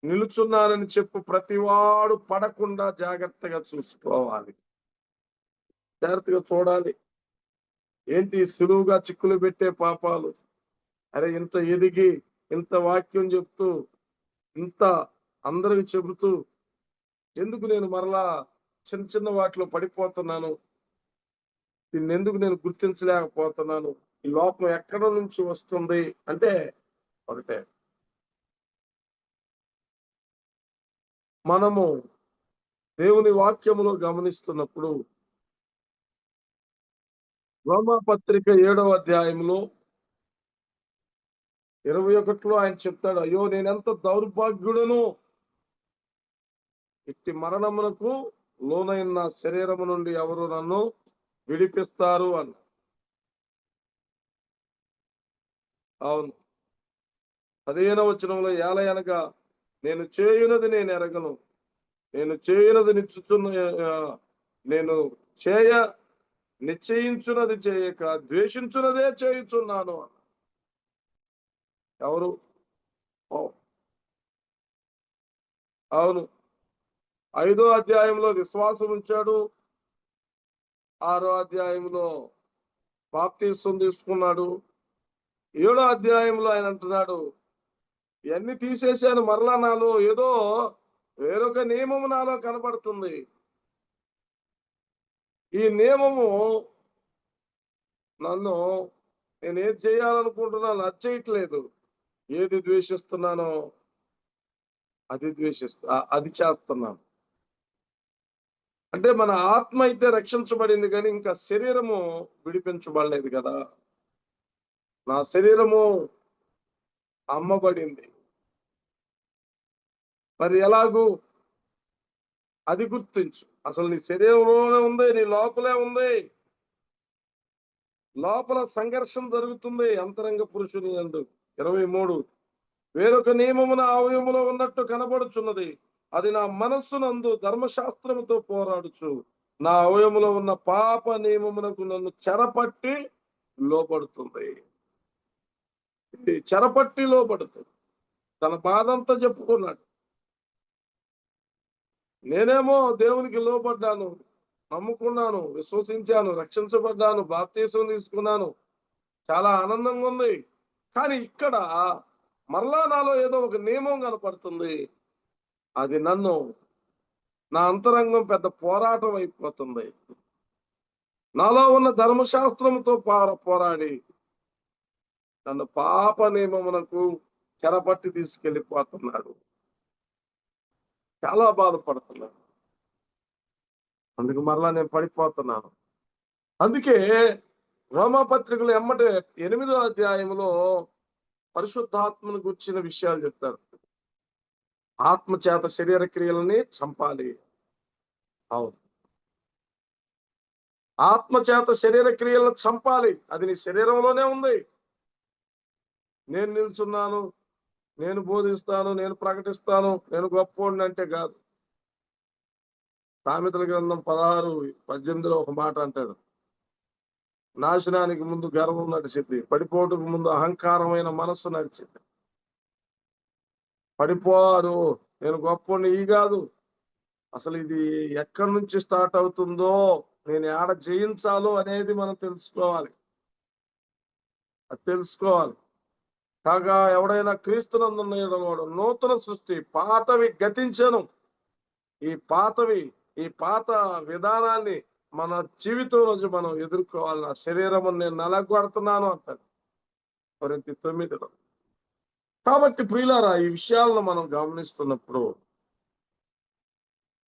నిలుచున్నానని చెప్పు ప్రతివాడు పడకుండా జాగ్రత్తగా చూసుకోవాలి. జాగ్రత్తగా చూడాలి. ఏంటి సులువుగా చిక్కులు పెట్టే పాపాలు? అరే, ఇంత ఎదిగి ఇంత వాక్యం చెప్తూ ఇంత అందరికి చెబుతూ ఎందుకు నేను మరలా చిన్న చిన్న వాటిలో పడిపోతున్నాను, దీన్ని ఎందుకు నేను గుర్తించలేకపోతున్నాను, ఈ లోపం ఎక్కడ నుంచి వస్తుంది అంటే ఒకటే, మనము దేవుని వాక్యములో గమనిస్తున్నప్పుడు రోమాపత్రిక 7వ అధ్యాయంలో 21లో ఆయన చెప్తాడు, అయ్యో నేనెంత దౌర్భాగ్యుడను, ఇట్టి మరణమునకు లోనైన శరీరము నుండి ఎవరు నన్ను విడిపిస్తారు అని. అవును, 15వ వచనంలో ఏలయనగా నేను చేయునది నేను ఎరగను, నేను చేయునది నేను నిశ్చయించున్నది చేయక ద్వేషించున్నదే చేయుచున్నాను అన్న. ఎవరు? అవును, 5వ అధ్యాయంలో విశ్వాసం ఉంచాడు, 6వ అధ్యాయంలో బాప్తిస్మం తీసుకున్నాడు, 7వ అధ్యాయంలో ఆయన అంటున్నాడు, ఇవన్నీ తీసేశాను, మరలా నాలో ఏదో వేరొక నియమము నాలో కనబడుతుంది, ఈ నియమము నన్ను నేను ఏది చేయాలనుకుంటున్నాను అది చేయట్లేదు, ఏది ద్వేషిస్తున్నానో అది చేస్తున్నాను. అంటే మన ఆత్మ అయితే రక్షించబడింది కానీ ఇంకా శరీరము విడిపించబడలేదు కదా. నా శరీరము అమ్మబడింది, మరి ఎలాగూ అది గుర్తించు. అసలు నీ శరీరంలోనే ఉంది, నీ లోపలే ఉంది, లోపల సంఘర్షణ జరుగుతుంది అంతరంగ పురుషుని యందు. 23 వేరొక నియమమున అవయములో ఉన్నట్టు కనబడుచున్నది, అది నా మనస్సునందు ధర్మశాస్త్రముతో పోరాడుచు నా అవయములో ఉన్న పాప నియమమునకు నన్ను చెరపట్టి లోపడుతుంది. చెరపట్టి లోపడుతుంది. తన బాధంతా చెప్పుకున్నాడు, నేనేమో దేవునికి లోపడ్డాను, నమ్ముకున్నాను, విశ్వసించాను, రక్షించబడ్డాను, బాప్తిస్మం తీసుకున్నాను, చాలా ఆనందంగా ఉంది, కానీ ఇక్కడ మరలా నాలో ఏదో ఒక నియమం కనపడుతుంది, అది నన్ను, నా అంతరంగం పెద్ద పోరాటం అయిపోతుంది, నాలో ఉన్న ధర్మశాస్త్రముతో పోరాడి నన్ను పాప నియమమునకు చెరపట్టి తీసుకెళ్ళిపోతున్నాడు. చాలా బాధపడుతున్నాను, అందుకు మరలా నేను పడిపోతున్నాను. అందుకే రోమాపత్రికలు ఎమ్మటే 8వ అధ్యాయంలో పరిశుద్ధాత్మను గుర్చిన విషయాలు చెప్తారు. ఆత్మ చేత శరీర క్రియలని చంపాలి. అవును, ఆత్మ చేత శరీర క్రియలను చంపాలి, అది నీ శరీరంలోనే ఉంది. నేను నిల్చున్నాను, నేను బోధిస్తాను, నేను ప్రకటిస్తాను, నేను గొప్పోడిని అంటే కాదు. సామెతల గ్రంథం 16:18 ఒక మాట అంటాడు, నాశనానికి ముందు గర్వం నడిచింది, పడిపోటుకు ముందు అహంకారమైన మనస్సు నడిచింది. పడిపోరు, నేను గొప్పోడిని ఈ కాదు, అసలు ఇది ఎక్కడి నుంచి స్టార్ట్ అవుతుందో, నేను ఏడ జయించాలో అనేది మనం తెలుసుకోవాలి. అది తెలుసుకోవాలి. కాగా ఎవడైనా క్రీస్తునందున్న యెడల నూతన సృష్టి, పాతవి గతించను. ఈ పాత విధానాన్ని మన జీవితం నుంచి మనం ఎదుర్కోవాలి. నా శరీరం నేను నలగొడుతున్నాను అంటాడు కొరింథీ 9లో. కాబట్టి ప్రియులారా, ఈ విషయాలను మనం గమనిస్తున్నప్పుడు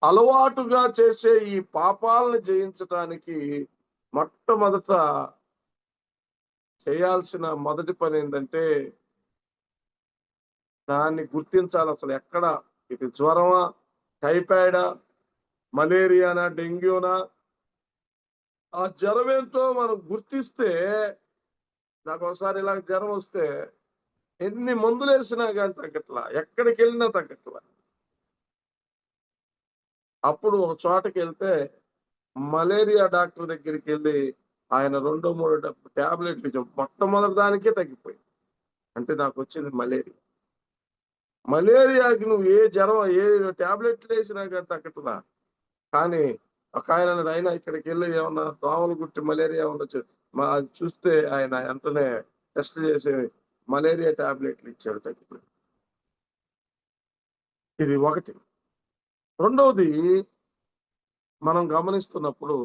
అలవాటుగా చేసే ఈ పాపాలను జయించటానికి మొట్టమొదట చేయాల్సిన మొదటి పని ఏంటంటే దాన్ని గుర్తించాలి. అసలు ఎక్కడ, ఇది జ్వరమా, టైఫాయిడా, మలేరియానా, డెంగ్యూనా, ఆ జ్వరం ఏంటో మనం గుర్తిస్తే, నాకు ఒకసారి ఇలా జ్వరం వస్తే ఎన్ని మందులు వేసినా కానీ తగ్గట్లా, ఎక్కడికి వెళ్ళినా తగ్గట్లా. అప్పుడు ఒక చోటకి వెళ్తే మలేరియా డాక్టర్ దగ్గరికి వెళ్ళి ఆయన 2-3 టాబ్లెట్లు ఇచ్చాం. మొట్టమొదటి దానికే తగ్గిపోయింది. అంటే నాకు వచ్చింది మలేరియా. మలేరియాకి నువ్వు ఏ జ్వరం, ఏ టాబ్లెట్లు వేసినా కానీ తగ్గట్లా. కానీ ఒక ఆయన అయినా ఇక్కడికి వెళ్ళి ఏమన్నా దోమలు గుట్టి మలేరియా ఉండొచ్చు, అది చూస్తే ఆయన వెంటనే టెస్ట్ చేసి మలేరియా టాబ్లెట్లు ఇచ్చాడు, తగ్గిపోయింది. ఇది ఒకటి. రెండవది, మనం గమనిస్తున్నప్పుడు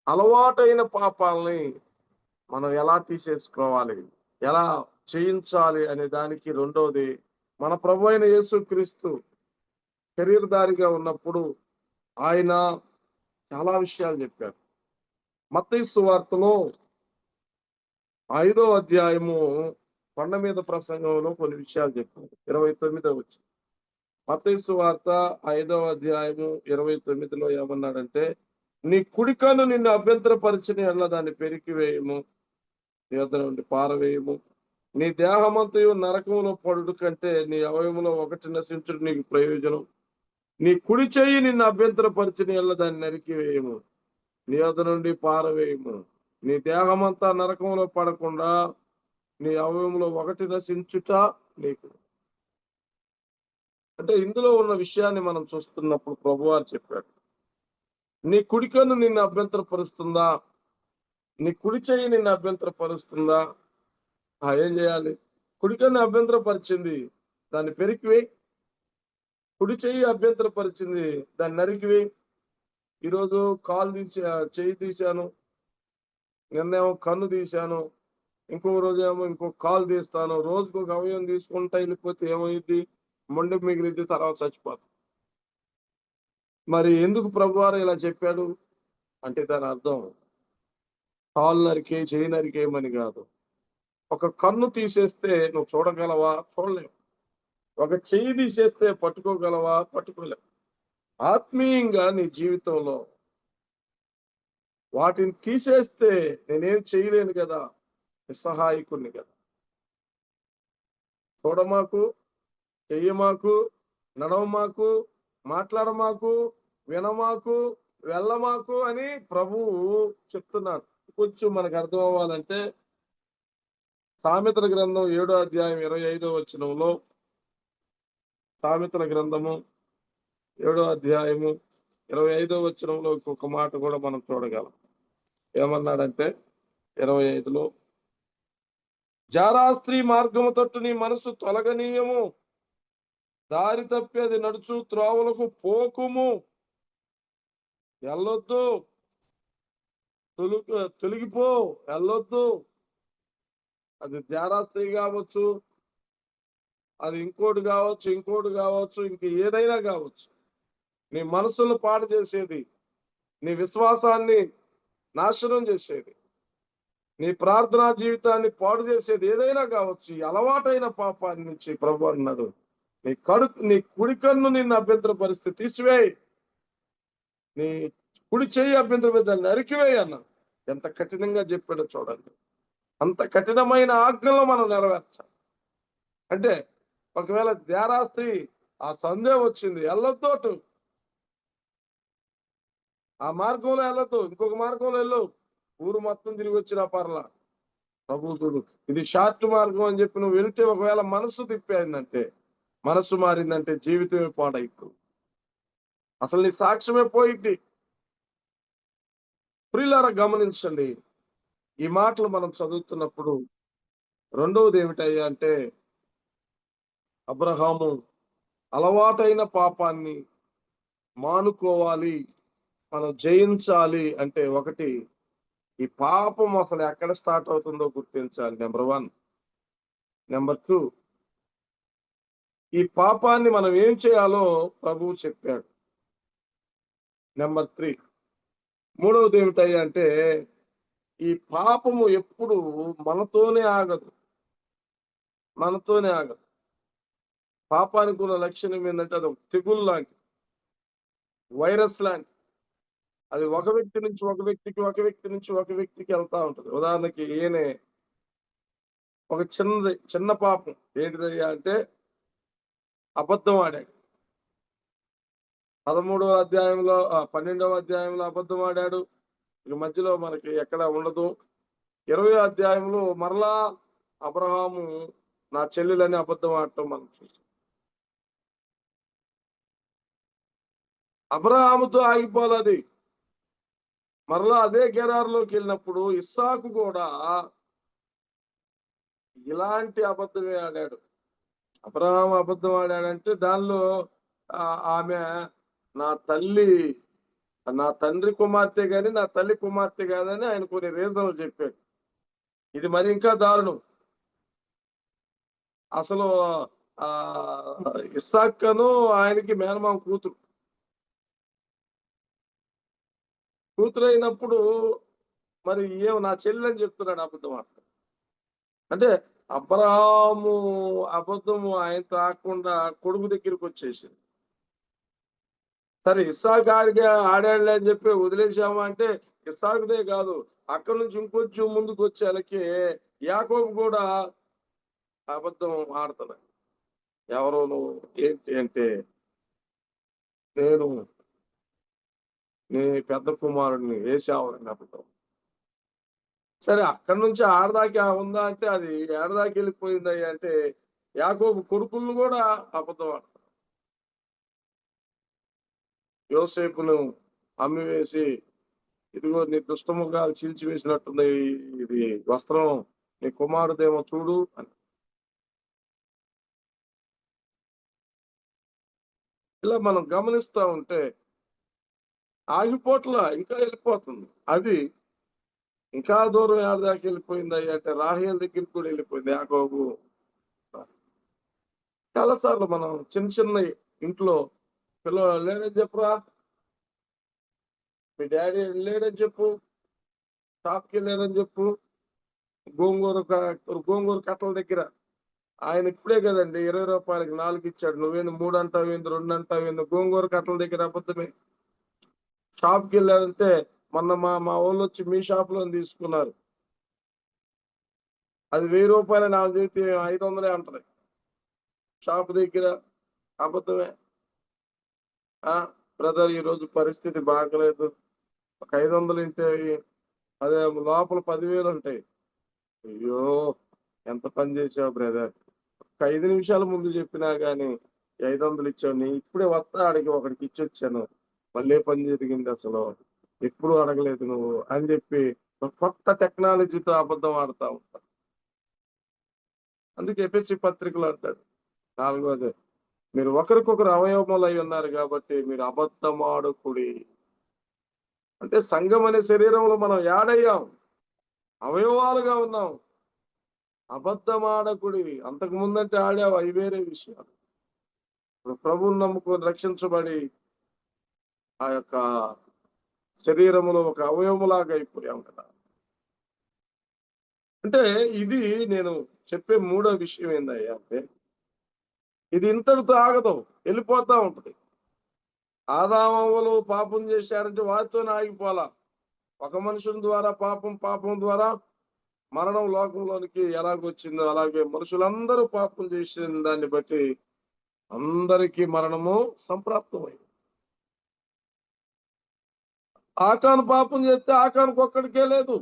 అలవాటైన పాపాలని మనం ఎలా తీసేసుకోవాలి, ఎలా చేయించాలి అనే దానికి రెండవది మన ప్రభు అయిన యేసుక్రీస్తు శరీరధారిగా ఉన్నప్పుడు ఆయన చాలా విషయాలు చెప్పారు. మత్తయి సువార్తలో 5వ అధ్యాయము కొండ మీద ప్రసంగంలో కొన్ని విషయాలు చెప్పారు. 29వ వచనం. మత్తయి సువార్త 5వ అధ్యాయము 29లో ఏమన్నాడంటే, నీ కుడికన్ను నిన్ను అభ్యంతరపరిచిన ఎడల దాన్ని పెరికి వేయము, నీ వద్ద నుండి పారవేయము. నీ దేహమంతయు నరకములో పడుట కంటే నీ అవయములో ఒకటి నశించుట నీకు ప్రయోజనం. నీ కుడి చెయ్యి నిన్ను అభ్యంతరపరిచిన ఎడల దాన్ని నరికివేయము, నీ వద్ద నుండి పారవేయము. నీ దేహమంతా నరకంలో పడకుండా నీ అవయములో ఒకటి నశించుట నీకు. అంటే ఇందులో ఉన్న విషయాన్ని మనం చూస్తున్నప్పుడు ప్రభువారు చెప్పాడు, నీ కుడికన్ను నిన్ను అభ్యంతరపరుస్తుందా, నీ కుడి చెయ్యి నిన్ను అభ్యంతరపరుస్తుందా? ఏం చేయాలి? కుడికన్ను అభ్యంతరపరిచింది, దాన్ని పెరికివేయి. కుడి చెయ్యి అభ్యంతరపరిచింది, దాన్ని నరికివేయి. ఈరోజు చెయ్యి తీశాను, నిన్నేమో కన్ను తీశాను, ఇంకో రోజు ఏమో ఇంకో కాలు తీస్తాను. రోజుకు ఒక అవయవం తీసుకుంటా వెళ్ళిపోతే ఏమైంది? మొండె మిగిలిద్ది, తర్వాత చచ్చిపోతాం. మరి ఎందుకు ప్రభువారు ఇలా చెప్పాడు అంటే దాని అర్థం కాలు నరికే చెయ్యి నరికేయమని కాదు. ఒక కన్ను తీసేస్తే నువ్వు చూడగలవా? చూడలేవు. ఒక చెయ్యి తీసేస్తే పట్టుకోగలవా? పట్టుకోలేవు. ఆత్మీయంగా నీ జీవితంలో వాటిని తీసేస్తే నేనేం చేయలేను కదా, నిస్సహాయకుడిని కదా. చూడమాకు, చెయ్యమాకు, నడవమాకు, మాట్లాడమాకు, వినమాకు, వెళ్ళమాకు అని ప్రభువు చెప్తున్నాడు. కొంచెం మనకు అర్థం అవ్వాలంటే సామెతల గ్రంథం 7వ అధ్యాయం 25వ వచనంలో, సామెతల గ్రంథము 7వ అధ్యాయము 25వ వచనంలో ఇంకొక మాట కూడా మనం చూడగలం. ఏమన్నాడంటే 25లో, జారాస్త్రీ మార్గము తట్టు నీ మనసు తొలగనీయము, దారి తప్పి అది నడుచు త్రోవలకు పోకుము. వెళ్ళొద్దు, తొలగిపో, వెళ్ళొద్దు. అది జారాస్త్రీ కావచ్చు, అది ఇంకోటి కావచ్చు, ఇంక ఏదైనా కావచ్చు. నీ మనసును పాడు చేసేది, నీ విశ్వాసాన్ని నాశనం చేసేది, నీ ప్రార్థనా జీవితాన్ని పాడు చేసేది ఏదైనా కావచ్చు. ఈ అలవాటైన పాపాన్ని నుంచి ప్రభు అన్నాడు, నీ కుడి కన్ను నిన్ను అభ్యంతర పరిస్థితి తీసివేయి, నీ కుడి చెయ్యి అభ్యంతర దాన్ని నరికివేయి అన్నాడు. ఎంత కఠినంగా చెప్పాడో చూడండి. అంత కఠినమైన ఆజ్ఞలో మనం నెరవేర్చాలి. అంటే ఒకవేళ ధ్యారాస్త్రీ ఆ సందేహం వచ్చింది, వెళ్ళొద్దు, ఆ మార్గంలో వెళ్ళొద్దు, ఇంకొక మార్గంలో వెళ్ళు, ఊరు మొత్తం తిరిగి వచ్చిన పర్లా, ప్రభు చూడు ఇది షార్ట్ మార్గం అని చెప్పి నువ్వు వెళ్తే ఒకవేళ మనసు తిప్పేందంటే, మనసు మారిందంటే జీవితమే పాడైపో, అసలు నీ సాక్ష్యమే పోయిద్ది. ప్రియులారా గమనించండి, ఈ మాటలు మనం చదువుతున్నప్పుడు రెండవది ఏమిటయ్యా అంటే, అబ్రహాము అలవాటైన పాపాన్ని మానుకోవాలి, మనం జయించాలి అంటే ఒకటి, ఈ పాపం అసలు ఎక్కడ స్టార్ట్ అవుతుందో గుర్తించాలి. నెంబర్ 1. నెంబర్ 2, ఈ పాపాన్ని మనం ఏం చేయాలో ప్రభువు చెప్పాడు. నెంబర్ 3, మూడవది ఏమిటయ్యా అంటే, ఈ పాపము ఎప్పుడు మనతోనే ఆగదు. పాపానికి ఉన్న లక్షణం ఏంటంటే అది ఒక తెగులు లాంటి, వైరస్ లాంటి. అది ఒక వ్యక్తి నుంచి ఒక వ్యక్తికి, ఒక వ్యక్తి నుంచి ఒక వ్యక్తికి వెళ్తా ఉంటుంది. ఉదాహరణకి ఈయనే ఒక చిన్న పాపం ఏంటిదయ్యా అంటే అబద్ధం ఆడాడు. 12వ అధ్యాయంలో అబద్ధం ఆడాడు. ఇక మధ్యలో మనకి ఎక్కడ ఉండదు. 20వ అధ్యాయంలో మరలా అబ్రహాము నా చెల్లెలని అబద్ధం ఆడటం మనం చూసాం. అబ్రహాముతో ఆగిపోలేదు. మరలా అదే గెరారులోకి వెళ్ళినప్పుడు ఇస్సాకు కూడా ఇలాంటి అబద్ధమే ఆడాడు. అబ్రహాము అబద్ధం ఆడాడంటే దానిలో ఆమె నా తల్లి నా తండ్రి కుమార్తె గాని నా తల్లి కుమార్తె కాదని ఆయన కొన్ని రీజన్లు చెప్పాడు. ఇది మరి ఇంకా దారుణం. అసలు ఆ ఇస్సాకును ఆయనకి మేనమామ కూతురైనప్పుడు మరి నా చెల్లి అని చెప్తున్నాడు అబద్ధం. అంటే అబ్రహాము అబద్ధము ఆయన తాకుండా కొడుకు దగ్గరికి వచ్చేసింది. సరే ఇస్సాకు ఆడాడులే అని చెప్పి వదిలేసామా అంటే ఇస్సాకుదే కాదు, అక్కడి నుంచి ఇంకొంచెం ముందుకు వచ్చేళ్ళకి యాకోబు కూడా అబద్ధం ఆడుతున్నాడు. ఎవరో నువ్వు ఏంటి అంటే నేను నీ పెద్ద కుమారుడిని ఏశావుని అబద్ధం. సరే అక్కడి నుంచి ఆడదాకి ఉందా అంటే అది ఏడదాకి వెళ్ళిపోయింది అంటే యాకోబు కొడుకులను కూడా అబద్ధం ఆడతారు. యోసేపును అమ్మివేసి ఇదిగో నీ దుష్టముఖాలు చీల్చివేసినట్టుంది ఇది వస్త్రం, నీ కుమారుడేమో చూడు అని. ఇలా మనం గమనిస్తూ ఉంటే ఆగిపోట్ల ఇంకా వెళ్ళిపోతుంది. అది ఇంకా దూరం ఏడదాకి వెళ్ళిపోయింది అంటే రాహేల్ దగ్గరికి కూడా వెళ్ళిపోయింది యాకోబు. చాలాసార్లు మనం చిన్న చిన్న ఇంట్లో పిల్లలు లేడని చెప్పురా, మీ డాడీ లేడని చెప్పు, షాప్కి వెళ్ళారని చెప్పు, గోంగూర కట్టల దగ్గర ఆయన ఇప్పుడే కదండి 20 రూపాయలకి 4 ఇచ్చాడు, నువ్వేంది 3 అంటావు ఏంది 2 అంటావు ఏంది, గోంగూర కట్టల దగ్గర అబద్ధమే. షాప్కి వెళ్ళారంటే మొన్న మా వాళ్ళు వచ్చి మీ షాప్ లో తీసుకున్నారు, అది 1000 రూపాయలు, నా చేతి 500 అంటది. షాప్ దగ్గర అబద్ధమే. బ్రదర్ ఈరోజు పరిస్థితి బాగలేదు, ఒక 500 ఇంటే అదే లోపల 10,000 ఉంటాయి. అయ్యో ఎంత పని చేసావు బ్రదర్, ఒక 5 నిమిషాల ముందు చెప్పినా గానీ 500 ఇచ్చావు, నీ ఇప్పుడే వస్తా అడిగి ఒకడికి ఇచ్చొచ్చాను, మళ్ళీ పని జరిగింది, అసలు ఎప్పుడు అడగలేదు నువ్వు అని చెప్పి కొత్త టెక్నాలజీతో అబద్ధం ఆడుతా ఉంటా. అందుకే ఎఫెసీ పత్రికలు అంటాడు 4వది, మీరు ఒకరికొకరు అవయవములు అయి ఉన్నారు కాబట్టి మీరు అబద్ధమాడుకుడి. అంటే సంఘం అనే శరీరంలో మనం యాడయ్యాం, అవయవాలుగా ఉన్నాం. అబద్ధమాడకుడి. అంతకు ముందంటే ఆడావు, అవి వేరే విషయాలు. ఇప్పుడు ప్రభువుని నమ్ముకొని రక్షించబడి ఆ యొక్క శరీరములో ఒక అవయవములాగా అయిపోయాం కదా. అంటే ఇది నేను చెప్పే 3వ విషయం ఏందయ్యా అంటే ఇది ఇంతటితో ఆగదు, వెళ్ళిపోతా ఉంటది. ఆదామవ్వలు పాపం చేశారంటే వారితోనే ఆగిపోలా. ఒక మనుషుని ద్వారా పాపం ద్వారా మరణం లోకంలోనికి ఎలాగొచ్చిందో అలాగే మనుషులందరూ పాపం చేసిన దాన్ని బట్టి అందరికీ మరణము సంప్రాప్తమైంది. ఆకాను పాపం చేస్తే ఆకానికి ఒక్కడికే లేదు,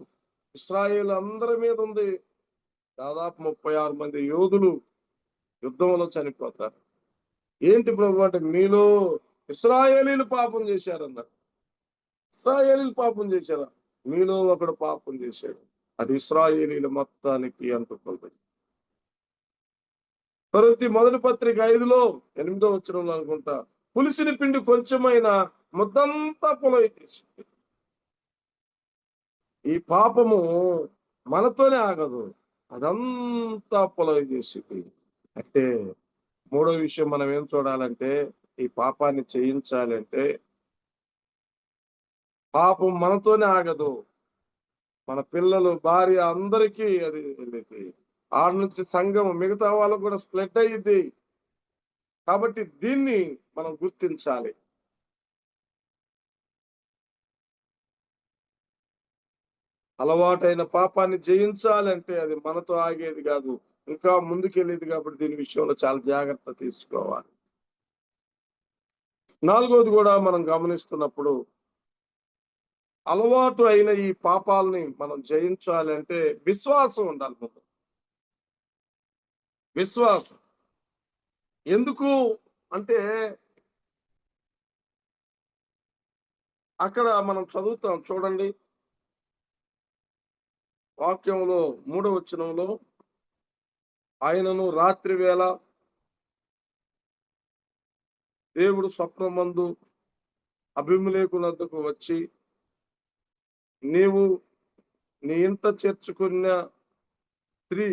ఇశ్రాయేలు అందరి మీద ఉంది. దాదాపు 36 మంది యోధులు యుద్ధంలో చనిపోతారు. ఏంటి ప్రభు అంటే మీలో ఇశ్రాయేలీలు పాపం చేశారన్నారు. ఇశ్రాయేలీలు పాపం చేశారా? మీలో ఒకడు పాపం చేశాడు, అది ఇశ్రాయేలీల మొత్తానికి అంటుకుంది. కొరింథీ మొదటి పత్రిక 5లో 8వ వచనంలో అనుకుంటా, పులిసిన పిండి కొంచెమైనా ముద్దంతా పొలవి తీసింది. ఈ పాపము మనతోనే ఆగదు, అదంతా పొలవి చేసింది. అంటే 3వ విషయం మనం ఏం చూడాలంటే ఈ పాపాన్ని చేయించాలంటే పాపం మనతోనే ఆగదు, మన పిల్లలు భార్య అందరికీ అది ఆడ నుంచి సంఘం మిగతా వాళ్ళకు కూడా స్ప్లిట్ అయ్యిద్ది. కాబట్టి దీన్ని మనం గుర్తించాలి. అలవాటైన పాపాన్ని జయించాలంటే అది మనతో ఆగేది కాదు, ఇంకా ముందుకెళ్ళేది. కాబట్టి దీని విషయంలో చాలా జాగ్రత్త తీసుకోవాలి. 4వది కూడా మనం గమనిస్తున్నప్పుడు అలవాటు అయిన ఈ పాపాలని మనం జయించాలి అంటే విశ్వాసం ఉండాలి. ముందు విశ్వాసం ఎందుకు అంటే అక్కడ మనం చదువుతాం చూడండి, వాక్యంలో 3వ వచనంలో, ఆయనను రాత్రి వేళ దేవుడు స్వప్నమందు అబీమెలెకునొద్దకు వచ్చి, నీవు నీ ఇంట చేర్చుకున్న స్త్రీ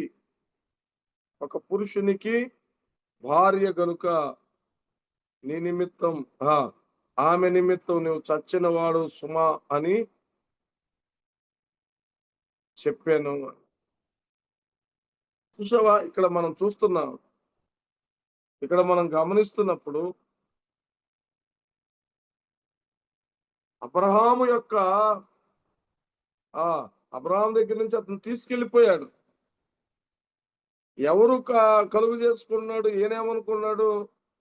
ఒక పురుషునికి భార్య గనుక నీ నిమిత్తం ఆమె నిమిత్తం నువ్వు చచ్చిన వాడు సుమా అని చెప్పాను. చూసావా, ఇక్కడ మనం చూస్తున్నాం, ఇక్కడ మనం గమనిస్తున్నప్పుడు అబ్రహాము యొక్క అబ్రహాం దగ్గర నుంచి అతను తీసుకెళ్లిపోయాడు. ఎవరు కలుగు చేసుకున్నాడు? ఏనేమనుకున్నాడు?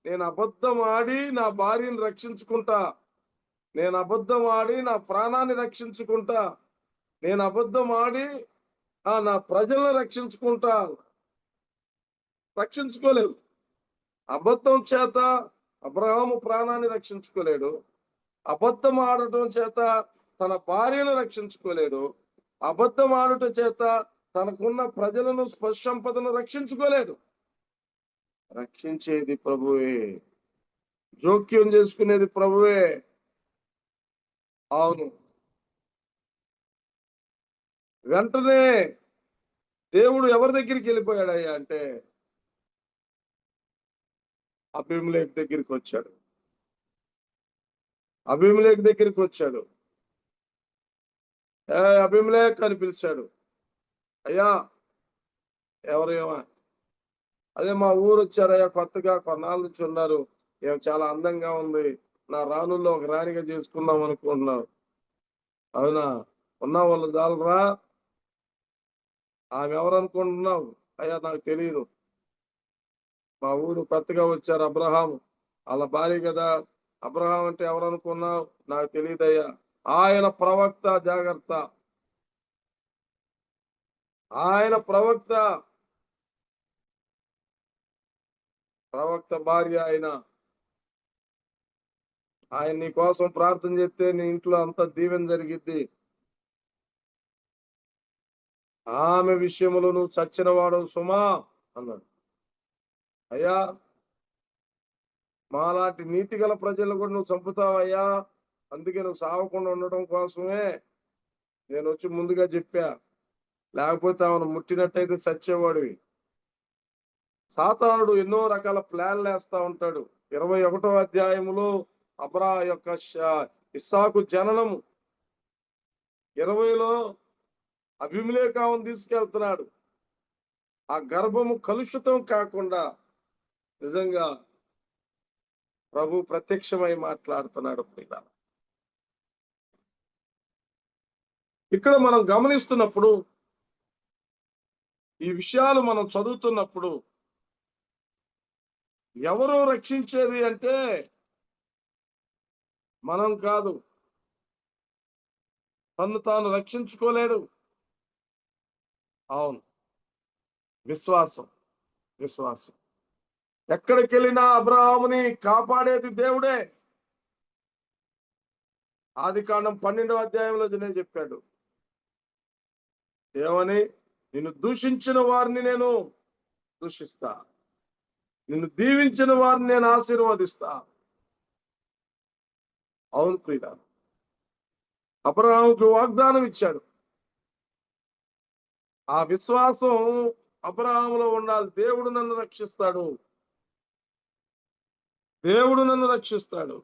నేను అబద్ధం ఆడి నా భార్యను రక్షించుకుంటా, నేను అబద్ధం ఆడి నా ప్రాణాన్ని రక్షించుకుంటా, నేను అబద్ధం ఆడి నా ప్రజలను రక్షించుకుంటా. రక్షించుకోలేదు. అబద్ధం చేత అబ్రహాము ప్రాణాన్ని రక్షించుకోలేడు. అబద్ధం ఆడటం చేత తన భార్యను రక్షించుకోలేడు. అబద్ధం ఆడటం చేత తనకున్న ప్రజలను సంపదను రక్షించుకోలేడు. రక్షించేది ప్రభువే, జోక్యం చేసుకునేది ప్రభువే. అవును, వెంటనే దేవుడు ఎవరి దగ్గరికి వెళ్ళిపోయాడయ్యా అంటే అబీమెలెకు దగ్గరికి వచ్చాడు. అబీమెలెకు దగ్గరికి వచ్చాడు. అబీమెలెకు అని పిలిచాడు. అయ్యా, ఎవరేమో, అదే మా ఊరు వచ్చారయ్యా, కొత్తగా కొన్నాళ్ళ నుంచి ఉన్నారు, ఏం చాలా అందంగా ఉంది, నా రాణుల్లో ఒక రాణిగా చేసుకుందాం అనుకుంటున్నావు. అవునా, ఉన్న వాళ్ళు చాలరా, ఆమె ఎవరు అనుకుంటున్నావు? అయ్యా, నాకు తెలియదు, మా ఊరు కొత్తగా వచ్చారు అబ్రహాం, వాళ్ళ భార్య కదా. అబ్రహాం అంటే ఎవరు అనుకున్నావు? నాకు తెలియదయ్యా. ఆయన ప్రవక్త, జాగ్రత్త, ఆయన ప్రవక్త భార్య ఆయన నీ కోసం ప్రార్థన చేస్తే నీ ఇంట్లో అంత దీవెన జరిగిద్ది. ఆమె విషయంలో నువ్వు చచ్చిన వాడవు సుమా అన్నాడు. అయ్యా, మాలాంటి నీతి గల ప్రజలను కూడా నువ్వు చంపుతావయ్యా, అందుకే నువ్వు సావకుండా ఉండటం కోసమే నేను వచ్చి ముందుగా చెప్పా, లేకపోతే ఆమెను ముట్టినట్టయితే చచ్చేవాడివి. సాతానుడు ఎన్నో రకాల ప్లాన్లు వేస్తా ఉంటాడు. 21వ అధ్యాయములో అబ్రా యొక్క ఇస్సాకు జననము, 20లో అబీమెలెకును తీసుకెళ్తున్నాడు. ఆ గర్భము కలుషితం కాకుండా నిజంగా ప్రభు ప్రత్యక్షమై మాట్లాడుతున్నాడు. ఇక్కడ మనం గమనిస్తున్నప్పుడు, ఈ విషయాలు మనం చదువుతున్నప్పుడు, ఎవరు రక్షించేది అంటే మనం కాదు. తను తాను రక్షించుకోలేడు. అవును, విశ్వాసం. ఎక్కడికి వెళ్ళినా అబ్రహాముని కాపాడేది దేవుడే. ఆదికాండం 12వ అధ్యాయంలో నేను చెప్పాడు ఏమని? నిన్ను దూషించిన వారిని నేను దూషిస్తా, నిన్ను దీవించిన వారిని నేను ఆశీర్వదిస్తా. అవును ప్రియుడా, అబ్రహాముకు వాగ్దానం ఇచ్చాడు. ఆ విశ్వాసం అబ్రహాములో ఉండాలి. దేవుడు నన్ను రక్షిస్తాడు, దేవుడు నన్ను రక్షిస్తాడు.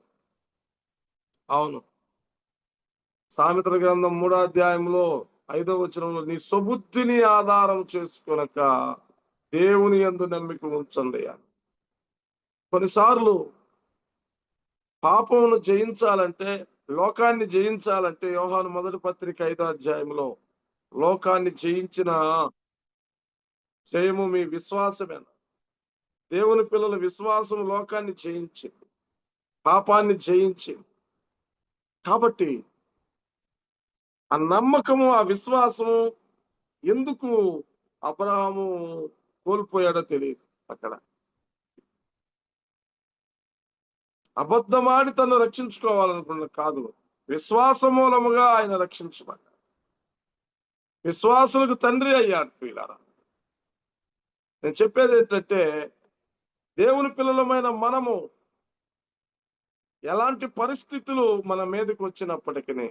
అవును, సామెతల గ్రంథం 3వ అధ్యాయంలో 5వ వచనంలో, నీ సుబుద్ధిని ఆధారం చేసుకొనక దేవుని యందు నమ్మిక ఉంచండి. కొన్నిసార్లు పాపమును జయించాలంటే, లోకాన్ని జయించాలంటే, యోహాను 1వ పత్రిక 5వ అధ్యాయంలో, లోకాన్ని జయించిన జయము మీ విశ్వాసమే. దేవుని పిల్లల విశ్వాసం లోకాన్ని జయించింది, పాపాన్ని జయించింది. కాబట్టి ఆ నమ్మకము, ఆ విశ్వాసము ఎందుకు అబ్రహాము కోల్పోయాడో తెలియదు. అక్కడ అబద్ధమాడి తను రక్షించుకోవాలనుకున్న కాదు, విశ్వాస మూలముగా ఆయన రక్షించబడ్డాడు. విశ్వాసులకు తండ్రి అయ్యాడు. ప్రియులారా, నేను చెప్పేది ఏంటంటే, దేవుని పిల్లలమైన మనము ఎలాంటి పరిస్థితులు మన మీదకి వచ్చినప్పటికీ,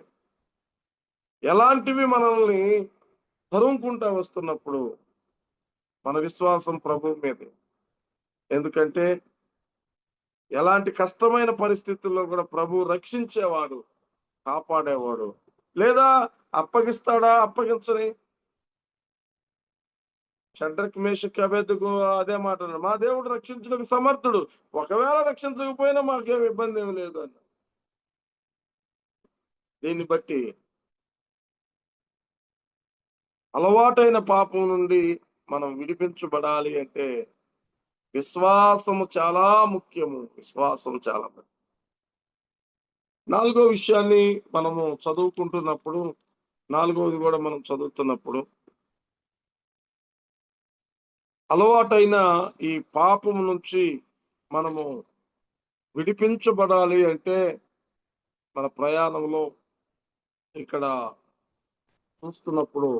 ఎలాంటివి మనల్ని తరుముకుంటా వస్తున్నప్పుడు మన విశ్వాసం ప్రభు మీదే. ఎందుకంటే ఎలాంటి కష్టమైన పరిస్థితుల్లో కూడా ప్రభు రక్షించేవాడు, కాపాడేవాడు. లేదా అప్పగిస్తాడా? అప్పగించని. షడ్రక్ మేషక్ అబేద్నెగో అదే మాట అన్నాడు, మా దేవుడు రక్షించడానికి సమర్థుడు, ఒకవేళ రక్షించకపోయినా మాకేం ఇబ్బంది ఏమి లేదు అన్న. దీన్ని బట్టి అలవాటైన పాపం నుండి మనం విడిపించబడాలి అంటే విశ్వాసము చాలా ముఖ్యము. విశ్వాసం చాలా ముఖ్యం. 4వ విషయాన్ని మనము చదువుకుంటున్నప్పుడు, 4వది కూడా మనం చదువుతున్నప్పుడు, అలవాటైన ఈ పాపం నుంచి మనము విడిపించబడాలి అంటే మన ప్రయాణంలో ఇక్కడ చూస్తున్నప్పుడు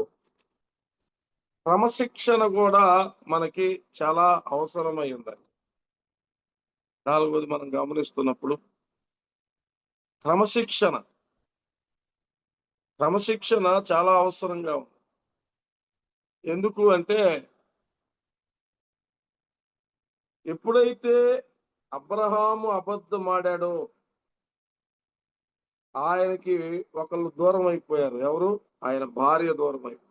క్రమశిక్షణ కూడా మనకి చాలా అవసరమై ఉంది. 4వది మనం గమనిస్తున్నప్పుడు క్రమశిక్షణ చాలా అవసరంగా ఉంది. ఎందుకు అంటే ఎప్పుడైతే అబ్రహాము అబద్ధమాడాడో ఆయనకి ఒకళ్ళు దూరం అయిపోయారు. ఎవరు? ఆయన భార్య దూరం అయిపోయారు.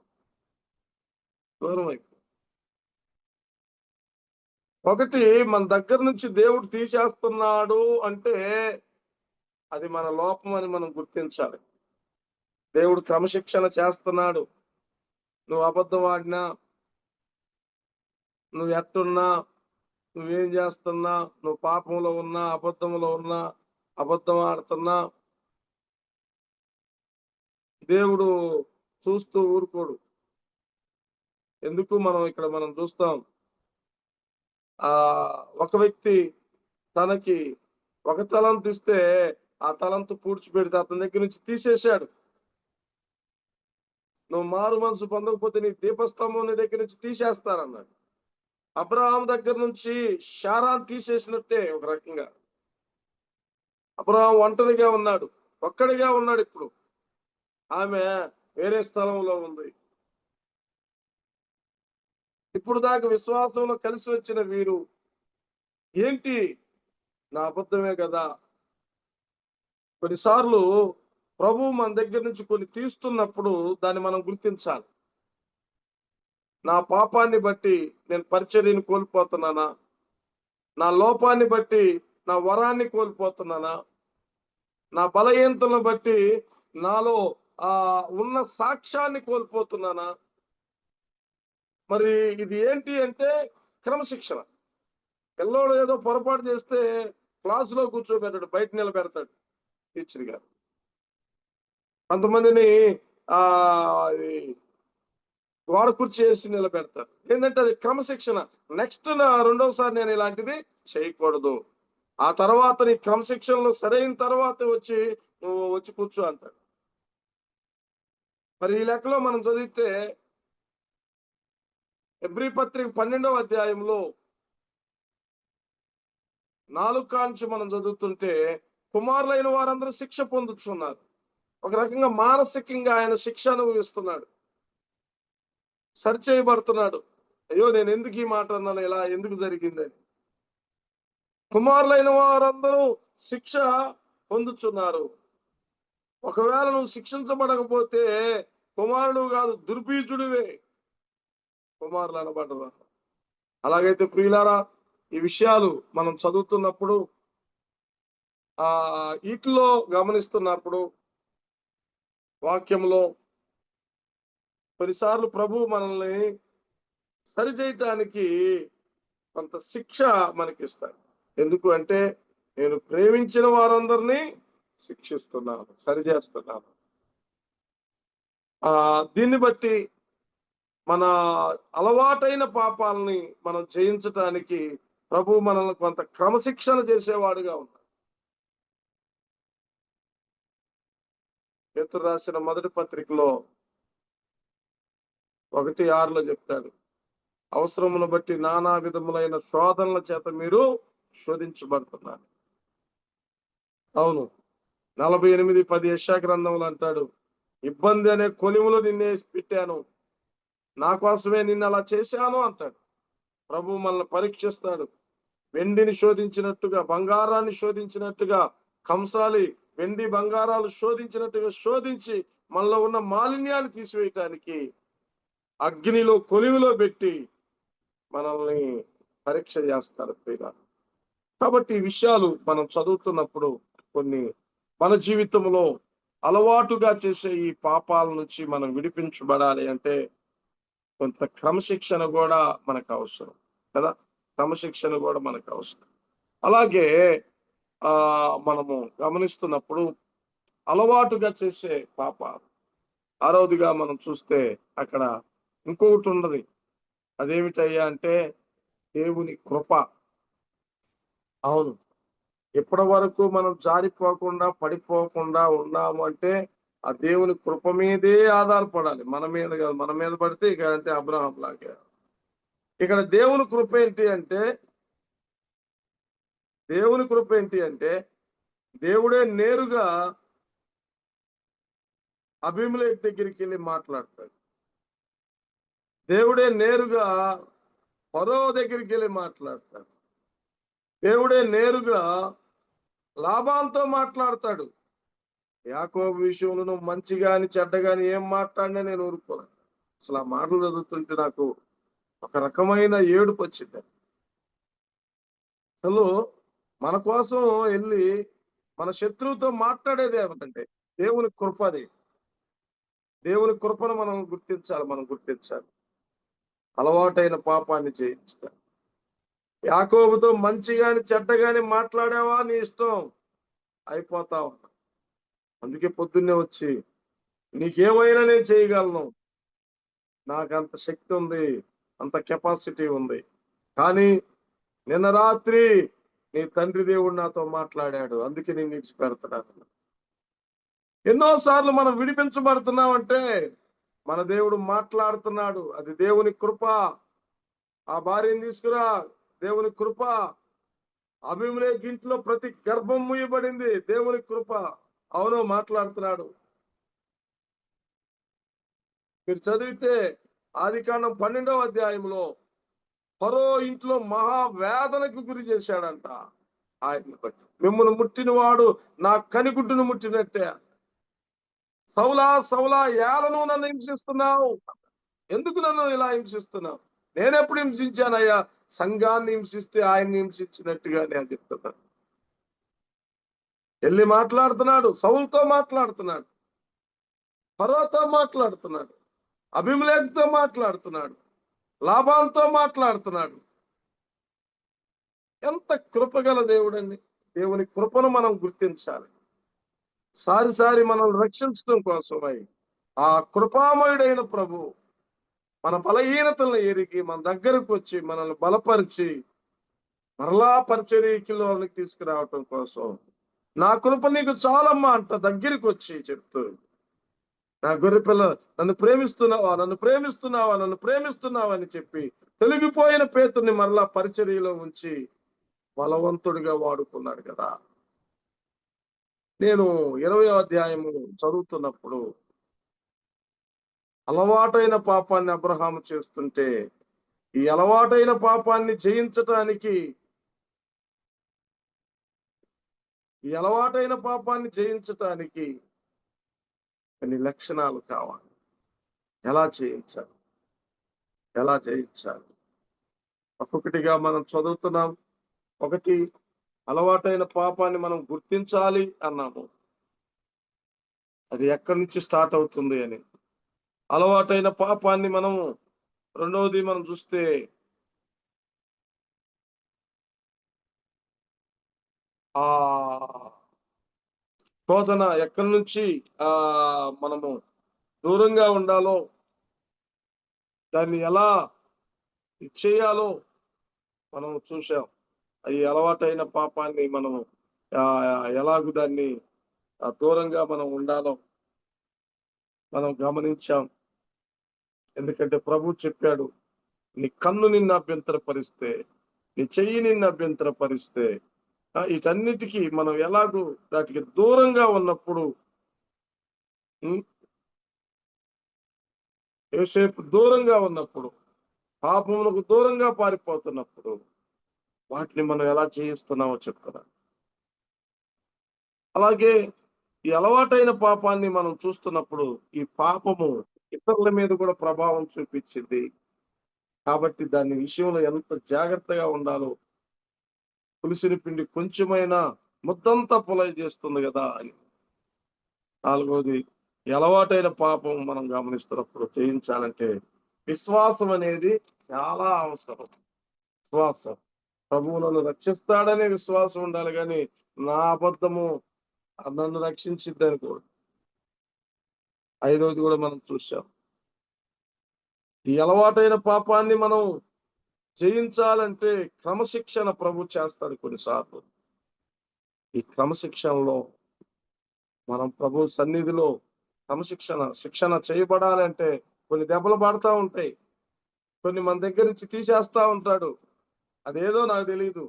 ఒకటి మన దగ్గర నుంచి దేవుడు తీసేస్తున్నాడు అంటే అది మన లోపం అని మనం గుర్తించాలి. దేవుడు క్రమశిక్షణ చేస్తున్నాడు. నువ్వు అబద్ధం ఆడినా, నువ్వు ఎట్టున్నా, నువ్వేం చేస్తున్నా, నువ్వు పాపంలో ఉన్నా, అబద్ధంలో ఉన్నా, అబద్ధం ఆడుతున్నా, దేవుడు చూస్తూ ఊరుకోడు. ఎందుకు మనం చూస్తాం, ఒక వ్యక్తి తనకి ఒక తలంతు ఇస్తే ఆ తలంతు పూడ్చిపెడితే అతని దగ్గర నుంచి తీసేశాడు. నువ్వు మారు మనసు పొందకపోతే నీ దీపస్తంభం నీ దగ్గర నుంచి తీసేస్తానన్నాడు. అబ్రహాం దగ్గర నుంచి శారాన్ని తీసేసినట్టే ఒక రకంగా. అబ్రహాం ఒంటరిగా ఉన్నాడు, ఒక్కడిగా ఉన్నాడు. ఇప్పుడు ఆమె వేరే స్థలంలో ఉంది. ఇప్పుడు దాకా విశ్వాసంలో కలిసి వచ్చిన వీరు ఏంటి, నా అబద్ధమే కదా. కొన్నిసార్లు ప్రభు మన దగ్గర నుంచి కొన్ని తీస్తున్నప్పుడు దాన్ని మనం గుర్తించాలి. నా పాపాన్ని బట్టి నేను పరిచర్యను కోల్పోతున్నానా? నా లోపాన్ని బట్టి నా వరాన్ని కోల్పోతున్నానా? నా బలహీనతలను బట్టి నాలో ఉన్న సాక్ష్యాన్ని కోల్పోతున్నానా? మరి ఇది ఏంటి అంటే క్రమశిక్షణ. పిల్లోడు ఏదో పొరపాటు చేస్తే క్లాసులో కూర్చోబెట్టాడు, బయట నిలబెడతాడు టీచర్ గారు. కొంతమందిని గోడ కుర్చీ వేసి నిలబెడతారు. ఏంటంటే అది క్రమశిక్షణ. నెక్స్ట్ రెండోసారి నేను ఇలాంటిది చేయకూడదు. ఆ తర్వాత నీ క్రమశిక్షణలో సరైన తర్వాత నువ్వు వచ్చి కూర్చో అంటాడు. మరి ఈ లెక్కలో మనం చదివితే హెబ్రీ పత్రిక 12వ అధ్యాయంలో 4 కాంచి మనం చదువుతుంటే కుమారులైన వారందరూ శిక్ష పొందుతున్నారు. ఒక రకంగా మానసికంగా ఆయన శిక్ష అనుభవిస్తున్నాడు, సరిచేయబడుతున్నాడు. అయ్యో నేను ఎందుకు ఈ మాట అన్నాను, ఇలా ఎందుకు జరిగిందని. కుమారులైన వారందరూ శిక్ష పొందుతున్నారు. ఒకవేళ నువ్వు శిక్షించబడకపోతే కుమారుడు కాదు, దుర్బీజుడివే కుమారులు అనబడ్డారు. అలాగైతే ప్రియులారా, ఈ విషయాలు మనం చదువుతున్నప్పుడు వీటిలో గమనిస్తున్నప్పుడు వాక్యంలో కొన్నిసార్లు ప్రభు మనల్ని సరిచేయటానికి కొంత శిక్ష మనకిస్తాడు. ఎందుకు అంటే నేను ప్రేమించిన వారందరినీ శిక్షిస్తున్నాను, సరిచేస్తున్నాను. దీన్ని బట్టి మన అలవాటైన పాపాలని మనం జయించటానికి ప్రభు మనల్ని కొంత క్రమశిక్షణ చేసేవాడుగా ఉన్నాడు. పేతురు రాసిన మొదటి పత్రికలో 1:6 చెప్తాడు, అవసరమును బట్టి నానా విధములైన శోధనల చేత మీరు శోధించబడుతున్నారు. అవును, 48:10 యెషయా గ్రంథంలో అంటాడు, ఇబ్బంది అనే కొలిములో నిన్నే పెట్టాను, నా కోసమే నిన్ను అలా చేశాను అంటాడు. ప్రభు మనల్ని పరీక్షిస్తాడు. వెండిని శోధించినట్టుగా, బంగారాన్ని శోధించినట్టుగా, కంసాలి వెండి బంగారాలు శోధించినట్టుగా శోధించి మనలో ఉన్న మాలిన్యాన్ని తీసివేయటానికి అగ్నిలో కొలివిలో పెట్టి మనల్ని పరీక్ష చేస్తారు ప్రియుల. కాబట్టి ఈ విషయాలు మనం చదువుతున్నప్పుడు కొన్ని మన జీవితంలో అలవాటుగా చేసే ఈ పాపాల నుంచి మనం విడిపించబడాలి అంటే కొంత క్రమశిక్షణ కూడా మనకు అవసరం కదా. క్రమశిక్షణ కూడా మనకు అవసరం. అలాగే మనము గమనిస్తున్నప్పుడు అలవాటుగా చేసే పాపాలు, ఆరోదిగా మనం చూస్తే అక్కడ ఇంకొకటి ఉన్నది. అదేమిటయ్యా అంటే దేవుని కృప. అవును, ఎప్పటి వరకు మనం జారిపోకుండా పడిపోకుండా ఉన్నాము అంటే ఆ దేవుని కృప మీదే ఆధారపడాలి, మన మీద కాదు. మన మీద పడితే ఇక అంతే, అబ్రహాం లాగా. ఇక్కడ దేవుని కృప ఏంటి అంటే దేవుడే నేరుగా అబీమెలెకు దగ్గరికి వెళ్ళి మాట్లాడతాడు. దేవుడే నేరుగా ఫరో దగ్గరికి వెళ్ళి మాట్లాడతాడు. దేవుడే నేరుగా లాబానుతో మాట్లాడతాడు. యాకోబు విషయంలో నువ్వు మంచి గాని చెడ్డ గాని ఏం మాట్లాడినా నేను ఊరుకోను. అసలు ఆ మాటలు చదువుతుంటే నాకు ఒక రకమైన ఏడుపు వచ్చింది. అసలు మన కోసం వెళ్ళి మన శత్రువుతో మాట్లాడేది ఏమంటే దేవుని కృప. అది దేవుని కృపను మనం గుర్తించాలి. అలవాటైన పాపాన్ని జయించాలి. యాకోబుతో మంచి గాని చెడ్డ గాని మాట్లాడావా నీ ఇష్టం, అయిపోతా ఉన్నా. అందుకే పొద్దున్నే వచ్చి నీకేమైనా నేను చేయగలను, నాకు అంత శక్తి ఉంది, అంత కెపాసిటీ ఉంది. కానీ నిన్న రాత్రి నీ తండ్రి దేవుడు నాతో మాట్లాడాడు, అందుకే నేను విడిచిపెడుతున్నాను. ఎన్నోసార్లు మనం విడిపించబడుతున్నామంటే మన దేవుడు మాట్లాడుతున్నాడు, అది దేవుని కృప. ఆ భార్యను తీసుకురా, దేవుని కృప. అబీమెలెకు ఇంట్లో ప్రతి గర్భం మూయబడింది, దేవుని కృప. అవును, మాట్లాడుతున్నాడు. మీరు చదివితే ఆదికాండం 12వ అధ్యాయంలో ఫరో ఇంట్లో మహావేదనకు గురి చేశాడంట. ఆయన బట్టి మిమ్మల్ని ముట్టిన వాడు నా కనిగుడ్డును ముట్టినట్టే. సౌలా సౌలా, ఏలను నన్ను హింసిస్తున్నావు, ఎందుకు నన్ను ఇలా హింసిస్తున్నావు? నేనెప్పుడు హింసించానయ్యా? సంఘాన్ని హింసిస్తే ఆయన్ని హింసించినట్టుగా నేను చెప్తున్నాను. వెళ్ళి మాట్లాడుతున్నాడు, సౌలుతో మాట్లాడుతున్నాడు, ఫరోతో మాట్లాడుతున్నాడు, అబీమెలెకుతో మాట్లాడుతున్నాడు, లాబానుతో మాట్లాడుతున్నాడు. ఎంత కృపగల దేవుడండి. దేవుని కృపను మనం గుర్తించాలి. సారి మనల్ని రక్షించడం కోసమై ఆ కృపామయుడైన ప్రభు మన బలహీనతలను ఎరిగి మన దగ్గరకు వచ్చి మనల్ని బలపరిచి మరలా పరిచర్యలోనికి తీసుకురావటం కోసం, నా కృప నీకు చాలమ్మా అంట దగ్గరికి వచ్చి చెప్తూ, నా గొర్రెపిల్ల నన్ను ప్రేమిస్తున్నావా అని చెప్పి తొలగిపోయిన పేతుర్ని మరలా పరిచర్యలో ఉంచి బలవంతుడిగా వాడుకున్నాడు కదా. నేను 20వ అధ్యాయము చదువుతున్నప్పుడు అలవాటైన పాపాన్ని అబ్రహాము చేస్తుంటే ఈ అలవాటైన పాపాన్ని జయించటానికి కొన్ని లక్షణాలు కావాలి. ఎలా జయించాలి ఒక్కొక్కటిగా మనం చదువుతున్నాం. ఒకటి, అలవాటైన పాపాన్ని మనం గుర్తించాలి అన్నాము. అది ఎక్కడి నుంచి స్టార్ట్ అవుతుంది అని. అలవాటైన పాపాన్ని మనము, రెండవది మనం చూస్తే ఆ శోధన ఎక్కడి నుంచి మనము దూరంగా ఉండాలో, దాన్ని ఎలా చేయాలో మనం చూసాం. ఈ అలవాటైన పాపాన్ని మనము ఎలాగూ దాన్ని దూరంగా మనం ఉండాలో మనం గమనించాం. ఎందుకంటే ప్రభు చెప్పాడు, నీ కన్ను నిన్ను అభ్యంతరపరిస్తే, నీ చెయ్యి నిన్ను అభ్యంతరపరిస్తే వీటన్నిటికీ మనం ఎలాగూ వాటికి దూరంగా ఉన్నప్పుడు, యోసేపు దూరంగా ఉన్నప్పుడు, పాపములకు దూరంగా పారిపోతున్నప్పుడు వాటిని మనం ఎలా చేయిస్తున్నామో చెప్తున్నారు. అలాగే ఈ అలవాటైన పాపాన్ని మనం చూస్తున్నప్పుడు ఈ పాపము ఇతరుల మీద కూడా ప్రభావం చూపించింది. కాబట్టి దాని విషయంలో ఎంత జాగ్రత్తగా ఉండాలో, పులిసిన పిండి కొంచెమైనా ముద్దంతా పొలై చేస్తుంది కదా అని. నాలుగోది, అలవాటైన పాపం మనం గమనిస్తున్నప్పుడు చేయించాలంటే విశ్వాసం అనేది చాలా అవసరం. విశ్వాసం, ప్రభువు నన్ను రక్షిస్తాడనే విశ్వాసం ఉండాలి, కానీ నా అబద్ధము నన్ను రక్షించిద్దని కూడా. ఐదవది కూడా మనం చూసాం, ఈ అలవాటైన పాపాన్ని మనం జయించాలంటే క్రమశిక్షణ ప్రభు చేస్తాడు కొన్నిసార్లు. ఈ క్రమశిక్షణలో మనం ప్రభు సన్నిధిలో శిక్షణ చేయబడాలంటే కొన్ని దెబ్బలు పడతా ఉంటాయి, కొన్ని మన దగ్గర నుంచి తీసేస్తా ఉంటాడు. అదేదో నాకు తెలియదు,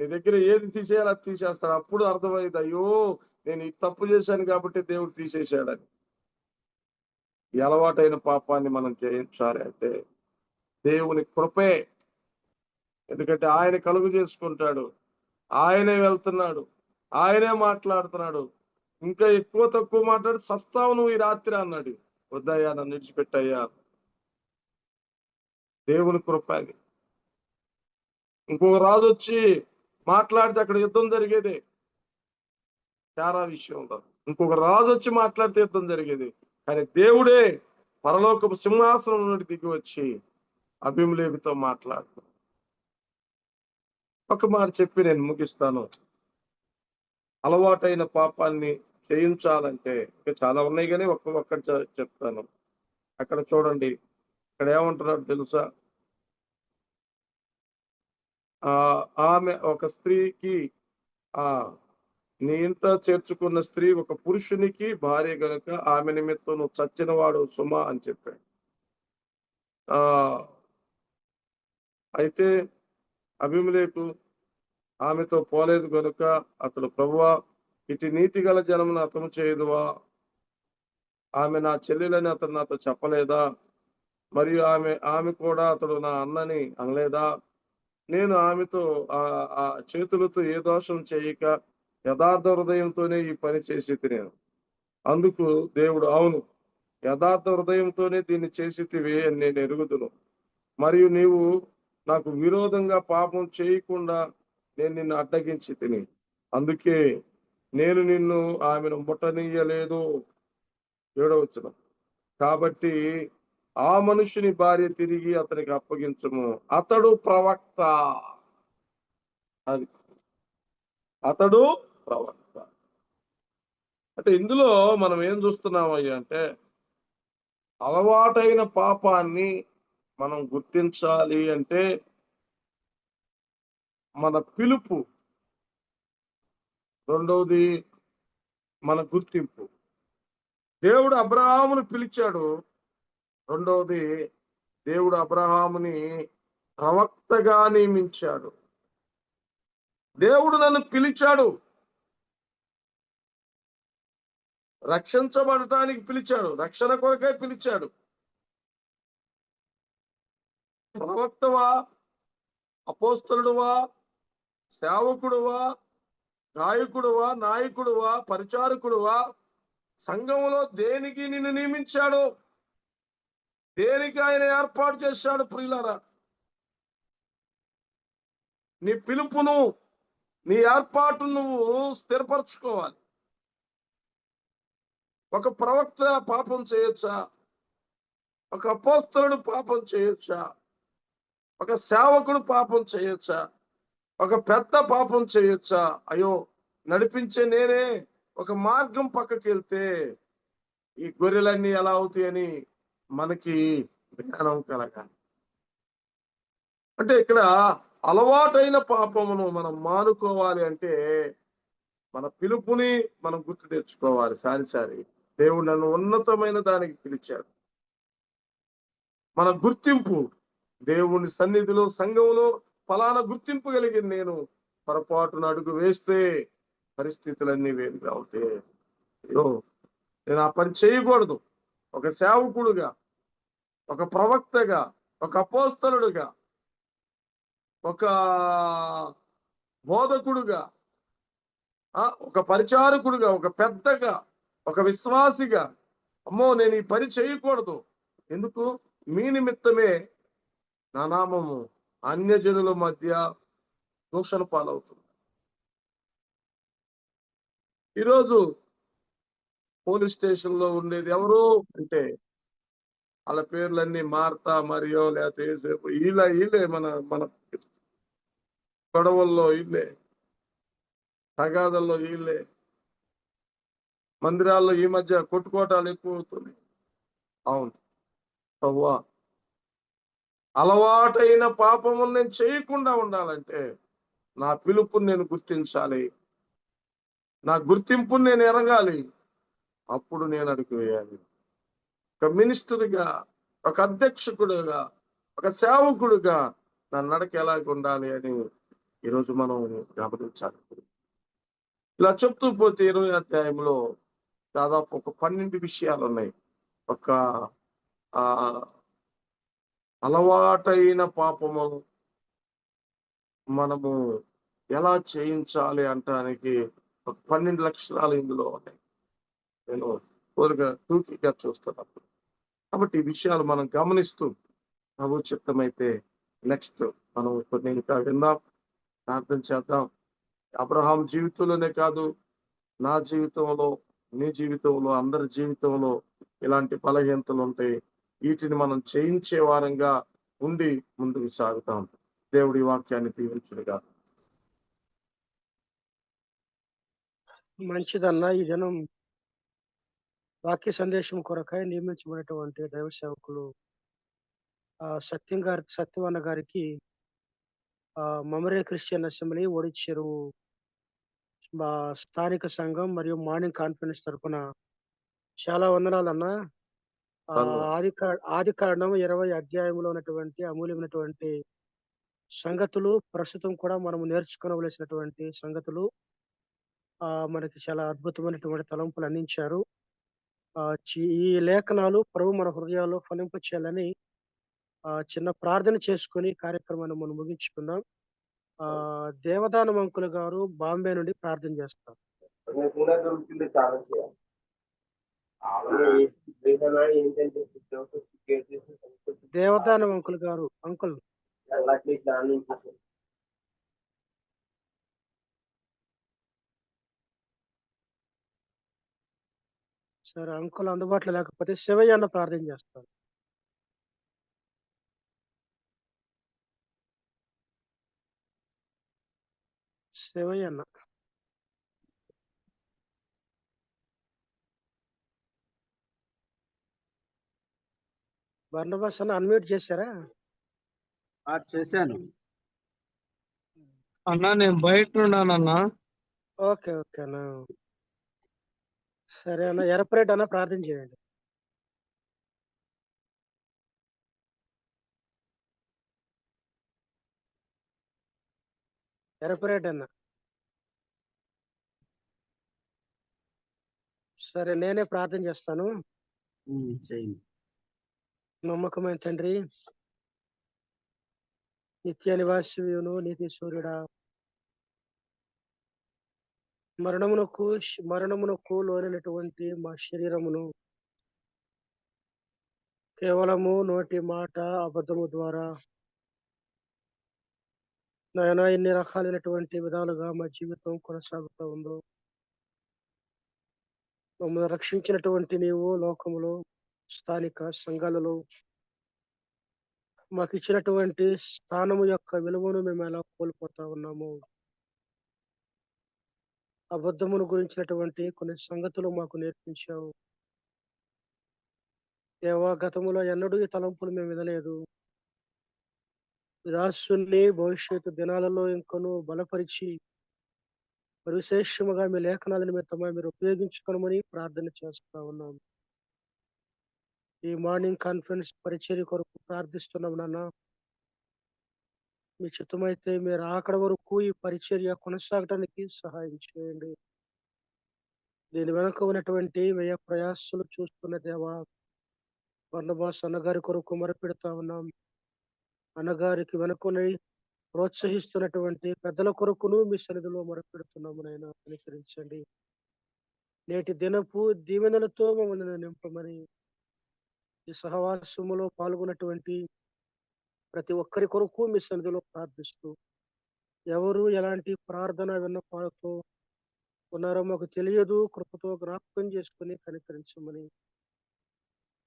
నీ దగ్గర ఏది తీసేయాలో అది తీసేస్తాడు. అప్పుడు అర్థమైంది, అయ్యో నేను ఈ తప్పు చేశాను కాబట్టి దేవుడు తీసేశాడని. ఈ అలవాటైన పాపాన్ని మనం జయించాలి అంటే దేవుని కృపే. ఎందుకంటే ఆయన కలుగు చేసుకుంటాడు, ఆయనే వెళ్తున్నాడు, ఆయనే మాట్లాడుతున్నాడు. ఇంకా ఎక్కువ తక్కువ మాట్లాడి సస్తావు నువ్వు ఈ రాత్రి అన్నాడు. వద్దయ్యా, నన్ను విడిచిపెట్టయ్యా. దేవుని కృప అది. ఇంకొక రాజు వచ్చి మాట్లాడితే అక్కడ యుద్ధం జరిగేది చాలా విషయంలో. ఇంకొక రాజు వచ్చి మాట్లాడితే యుద్ధం జరిగేది. కానీ దేవుడే పరలోకపు సింహాసనం నుండి దిగి వచ్చి అబీమెలెకుతో మాట్లాడుతాడు. ఒక మాట చెప్పి నేను ముగిస్తాను. అలవాటైన పాపాన్ని చేయించాలంటే ఇంకా చాలా ఉన్నాయి, కానీ ఒక్కటి చెప్తాను. అక్కడ చూడండి, ఇక్కడ ఏమంటున్నాడు తెలుసా? ఆమె ఒక స్త్రీకి, నీ ఇంట చేర్చుకున్న స్త్రీ ఒక పురుషునికి భార్య గనుక ఆమె నిమిత్తం నువ్వు చచ్చిన వాడు సుమా అని చెప్పాడు. అయితే అబీమెలెకు ఆమెతో పోలేదు గనుక అతడు, ప్రభువా, ఇటు నీతి గల జనమును అతము చేయదువా? ఆమె నా చెల్లెలని అతడు నాతో చెప్పలేదా? మరియు ఆమె కూడా అతడు నా అన్నని అనలేదా? నేను ఆమెతో ఆ చేతులతో ఏ దోషం చేయక యథార్థ హృదయంతోనే ఈ పని చేసి తినేను. అందుకు దేవుడు, అవును, యథార్థ హృదయంతోనే దీన్ని చేసితివి అని నేను ఎరుగుదును. మరియు నీవు నాకు విరోధంగా పాపం చేయకుండా నేను నిన్ను అడ్డగించి తిని, అందుకే నేను నిన్ను ఆమెను ముట్టనీయలేదు. 7వ వచనం. కాబట్టి ఆ మనుషుని భార్య తిరిగి అతనికి అప్పగించము, అతడు ప్రవక్త. అది అతడు ప్రవక్త అంటే ఇందులో మనం ఏం చూస్తున్నామయ్యా అంటే, అలవాటైన పాపాన్ని మనం గుర్తించాలి అంటే మన పిలుపు, రెండవది మన గుర్తింపు. దేవుడు అబ్రహామును పిలిచాడు. రెండవది, దేవుడు అబ్రహాముని ప్రవక్తగా నియమించాడు. దేవుడు నన్ను పిలిచాడు, రక్షించబడటానికి పిలిచాడు, రక్షణ కొరకే పిలిచాడు. ప్రవక్తవా, అపోస్తలుడువా, సేవకుడువా, గాయకుడువా, నాయకుడువా, పరిచారకుడువా, సంఘంలో దేనికి నిన్ను నియమించాడు? దేనికి ఆయన ఏర్పాటు చేశాడు? ప్రియులారా, నీ పిలుపును, నీ ఏర్పాటును నువ్వు స్థిరపరచుకోవాలి. ఒక ప్రవక్త పాపం చేయొచ్చా? ఒక అపోస్తలుడు పాపం చేయొచ్చా? ఒక సేవకుడు పాపం చేయొచ్చా? ఒక పెద్ద పాపం చేయొచ్చా? అయ్యో, నడిపించే నేనే ఒక మార్గం పక్కకి వెళ్తే ఈ గొర్రెలన్నీ ఎలా అవుతాయని మనకి జ్ఞానం కలగాలి. అంటే ఇక్కడ అలవాటైన పాపమును మనం మానుకోవాలి అంటే మన పిలుపుని మనం గుర్తు తెచ్చుకోవాలి. సారి దేవుడు నన్ను ఉన్నతమైన దానికి పిలిచాడు. మన గుర్తింపు, దేవుని సన్నిధిలో, సంఘంలో ఫలానా గుర్తింపు కలిగిన నేను పొరపాటున అడుగు వేస్తే పరిస్థితులన్నీ వేరుగా అవుతాయి. అయ్యో, నేను ఆ పని చేయకూడదు. ఒక సేవకుడుగా, ఒక ప్రవక్తగా, ఒక అపోస్తలుడుగా, ఒక బోధకుడుగా, ఒక పరిచారకుడుగా, ఒక పెద్దగా, ఒక విశ్వాసిగా, అమ్మో నేను ఈ పని చేయకూడదు. ఎందుకు? మీ నిమిత్తమే నా నామము అన్యజనుల మధ్య దూషణ పాలవుతుంది. ఈరోజు పోలీస్ స్టేషన్ లో ఉండేది ఎవరు అంటే వాళ్ళ పేర్లన్నీ మార్తా, మరియో, లేకపోతే ఏసేపు, వీళ్ళే మన మన గొడవల్లో వీళ్ళే, తగాదల్లో వీళ్ళే, మందిరాల్లో ఈ మధ్య కొట్టుకోటాలు ఎక్కువ అవుతున్నాయి. అవును ప్రభువా, అలవాటైన పాపములు నేను చేయకుండా ఉండాలంటే నా పిలుపుని నేను గుర్తించాలి, నా గుర్తింపుని నేను ఎరగాలి. అప్పుడు నేను అడుగు వేయాలి. ఒక మినిస్టర్గా, ఒక అధ్యక్షకుడుగా, ఒక సేవకుడుగా నా నడక ఎలాగ ఉండాలి అని ఈరోజు మనం గమనించాలి. ఇలా చెప్తూ పోతే 20వ అధ్యాయంలో దాదాపు ఒక 12 విషయాలు ఉన్నాయి. ఒక ఆ అలవాటైన పాపము మనము ఎలా చేయించాలి అంటానికి ఒక 12 లక్షణాలు ఇందులో ఉన్నాయి. నేను కోరిగా టూకీగా చూస్తున్నాను. కాబట్టి ఈ విషయాలు మనం గమనిస్తూ ప్రభు చిత్తమైతే నెక్స్ట్ మనం కొన్ని ఇంకా విందాం, ప్రార్థన చేద్దాం. అబ్రహాం జీవితంలోనే కాదు, నా జీవితంలో, నీ జీవితంలో, అందరి జీవితంలో ఇలాంటి బలహీనతలు ఉంటాయి. వీటిని మనం చేయించే వారంగా ఉండి ముందుకు సాగుతాం. దేవుడి వాక్యాన్ని దీవించుడుగా. మంచిదన్న ఈ దినం వాక్య సందేశం కొరకై నియమించబడినటువంటి దైవ సేవకులు సత్యవన్న గారికి మమరే క్రిస్టియన్ అసెంబ్లీ ఒడిచెరువు స్థానిక సంఘం మరియు మార్నింగ్ కాన్ఫరెన్స్ తరఫున చాలా వందనాలన్న. ఆది కారణం 20 అధ్యాయంలో ఉన్నటువంటి అమూల్యమైనటువంటి సంగతులు ప్రస్తుతం కూడా మనము నేర్చుకోవలసినటువంటి సంగతులు మనకి చాలా అద్భుతమైనటువంటి తలంపులు అందించారు. ఈ లేఖనాలు ప్రభు మన హృదయాల్లో ఫలింప చేయాలని చిన్న ప్రార్థన చేసుకుని కార్యక్రమాన్ని మనం ముగించుకుందాం. దేవదానం అంకుల్ గారు బాంబే నుండి ప్రార్థన చేస్తారు. దేవదానం అంకుల్ గారు, అంకుల్ సరే, అంకుల్ అందుబాటులో లేకపోతే శివయ్య అన్న ప్రార్థన చేస్తారు. శివయ్య అన్న. బర్నబాస్ అన్న అన్మ్యూట్ చేశారా? చేశాను అన్నా, నేను బయట ఉన్నానన్నా. ఓకే ఓకే అన్న. సరే అన్న, ఎరపరేట్ అన్న ప్రార్థన చేయండి. ఎరపరేట్ అన్న. సరే, నేనే ప్రార్థన చేస్తాను. నమ్మకమైన తండ్రి, నిత్య నివాసియును నీతి సూర్యుడా, మరణమునకు లోనైనటువంటి మా శరీరమును కేవలము నోటి మాట అబద్ధము ద్వారా నాయన ఎన్ని రకాలైనటువంటి విధాలుగా మా జీవితం కొనసాగుతూ ఉందో, మమ్మల్ని రక్షించినటువంటి నీవు లోకములో స్థానిక సంఘాలలో మాకు ఇచ్చినటువంటి స్థానము యొక్క విలువను మేము ఎలా కోల్పోతా ఉన్నాము. అబద్ధమును గురించినటువంటి కొన్ని సంగతులు మాకు నేర్పించావు దేవా. గతములో ఎన్నడూ ఈ తలంపులు మేము వినలేదు. విలాసుల్ని భవిష్యత్తు దినాలలో ఇంకను బలపరిచి విశేషముగా మీ లేఖనాల నిమిత్తమై మీరు ఉపయోగించుకోమని ప్రార్థన చేస్తా ఉన్నాం. ఈ మార్నింగ్ కాన్ఫరెన్స్ పరిచర్య కొరకు ప్రార్థిస్తున్నాం నాన్న. మీ చిత్తమైతే మీరు అక్కడ వరకు ఈ పరిచర్య కొనసాగడానికి సహాయం చేయండి. దీని వెనుక ఉన్నటువంటి వ్యయ ప్రయాసలు చూస్తున్న దేవా, బర్నబాస్ అన్నగారి కొరకు మొరపెడతా ఉన్నాం. అన్నగారికి వెనుకొని ప్రోత్సహిస్తున్నటువంటి పెద్దల కొరకును మీ సన్నిధిలో మొరపెడుతున్నాము. నాయన అనుసరించండి. నేటి దినపు దీవెనలతో మమ్మల్ని నింపమని ఈ సహవాసములో పాల్గొన్నటువంటి ప్రతి ఒక్కరి కొరకు మీ సన్నిధిలో ప్రార్థిస్తూ, ఎవరు ఎలాంటి ప్రార్థన విన్నపాలతో ఉన్నారో మాకు తెలియదు, కృపతో జ్ఞాపకం చేసుకుని కనికరించమని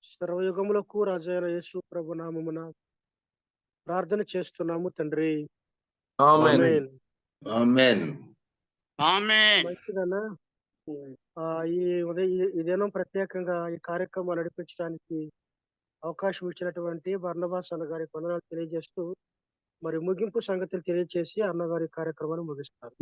సర్వయుగములకు రాజైన యేసు ప్రభు నామమున ప్రార్థన చేస్తున్నాము తండ్రి. ఆమేన్. ఆమేన్. ఆమేన్. ఆమేన్. మంచిదన్నా. ఈ ఉదయం ఈ దినం ప్రత్యేకంగా ఈ కార్యక్రమం నడిపించడానికి అవకాశం ఇచ్చినటువంటి బర్నబాస్ అన్న గారికి వందనాలు తెలియజేస్తూ మరి ముగింపు సంగతులు తెలియజేసి అన్నగారి కార్యక్రమాన్ని ముగిస్తారు.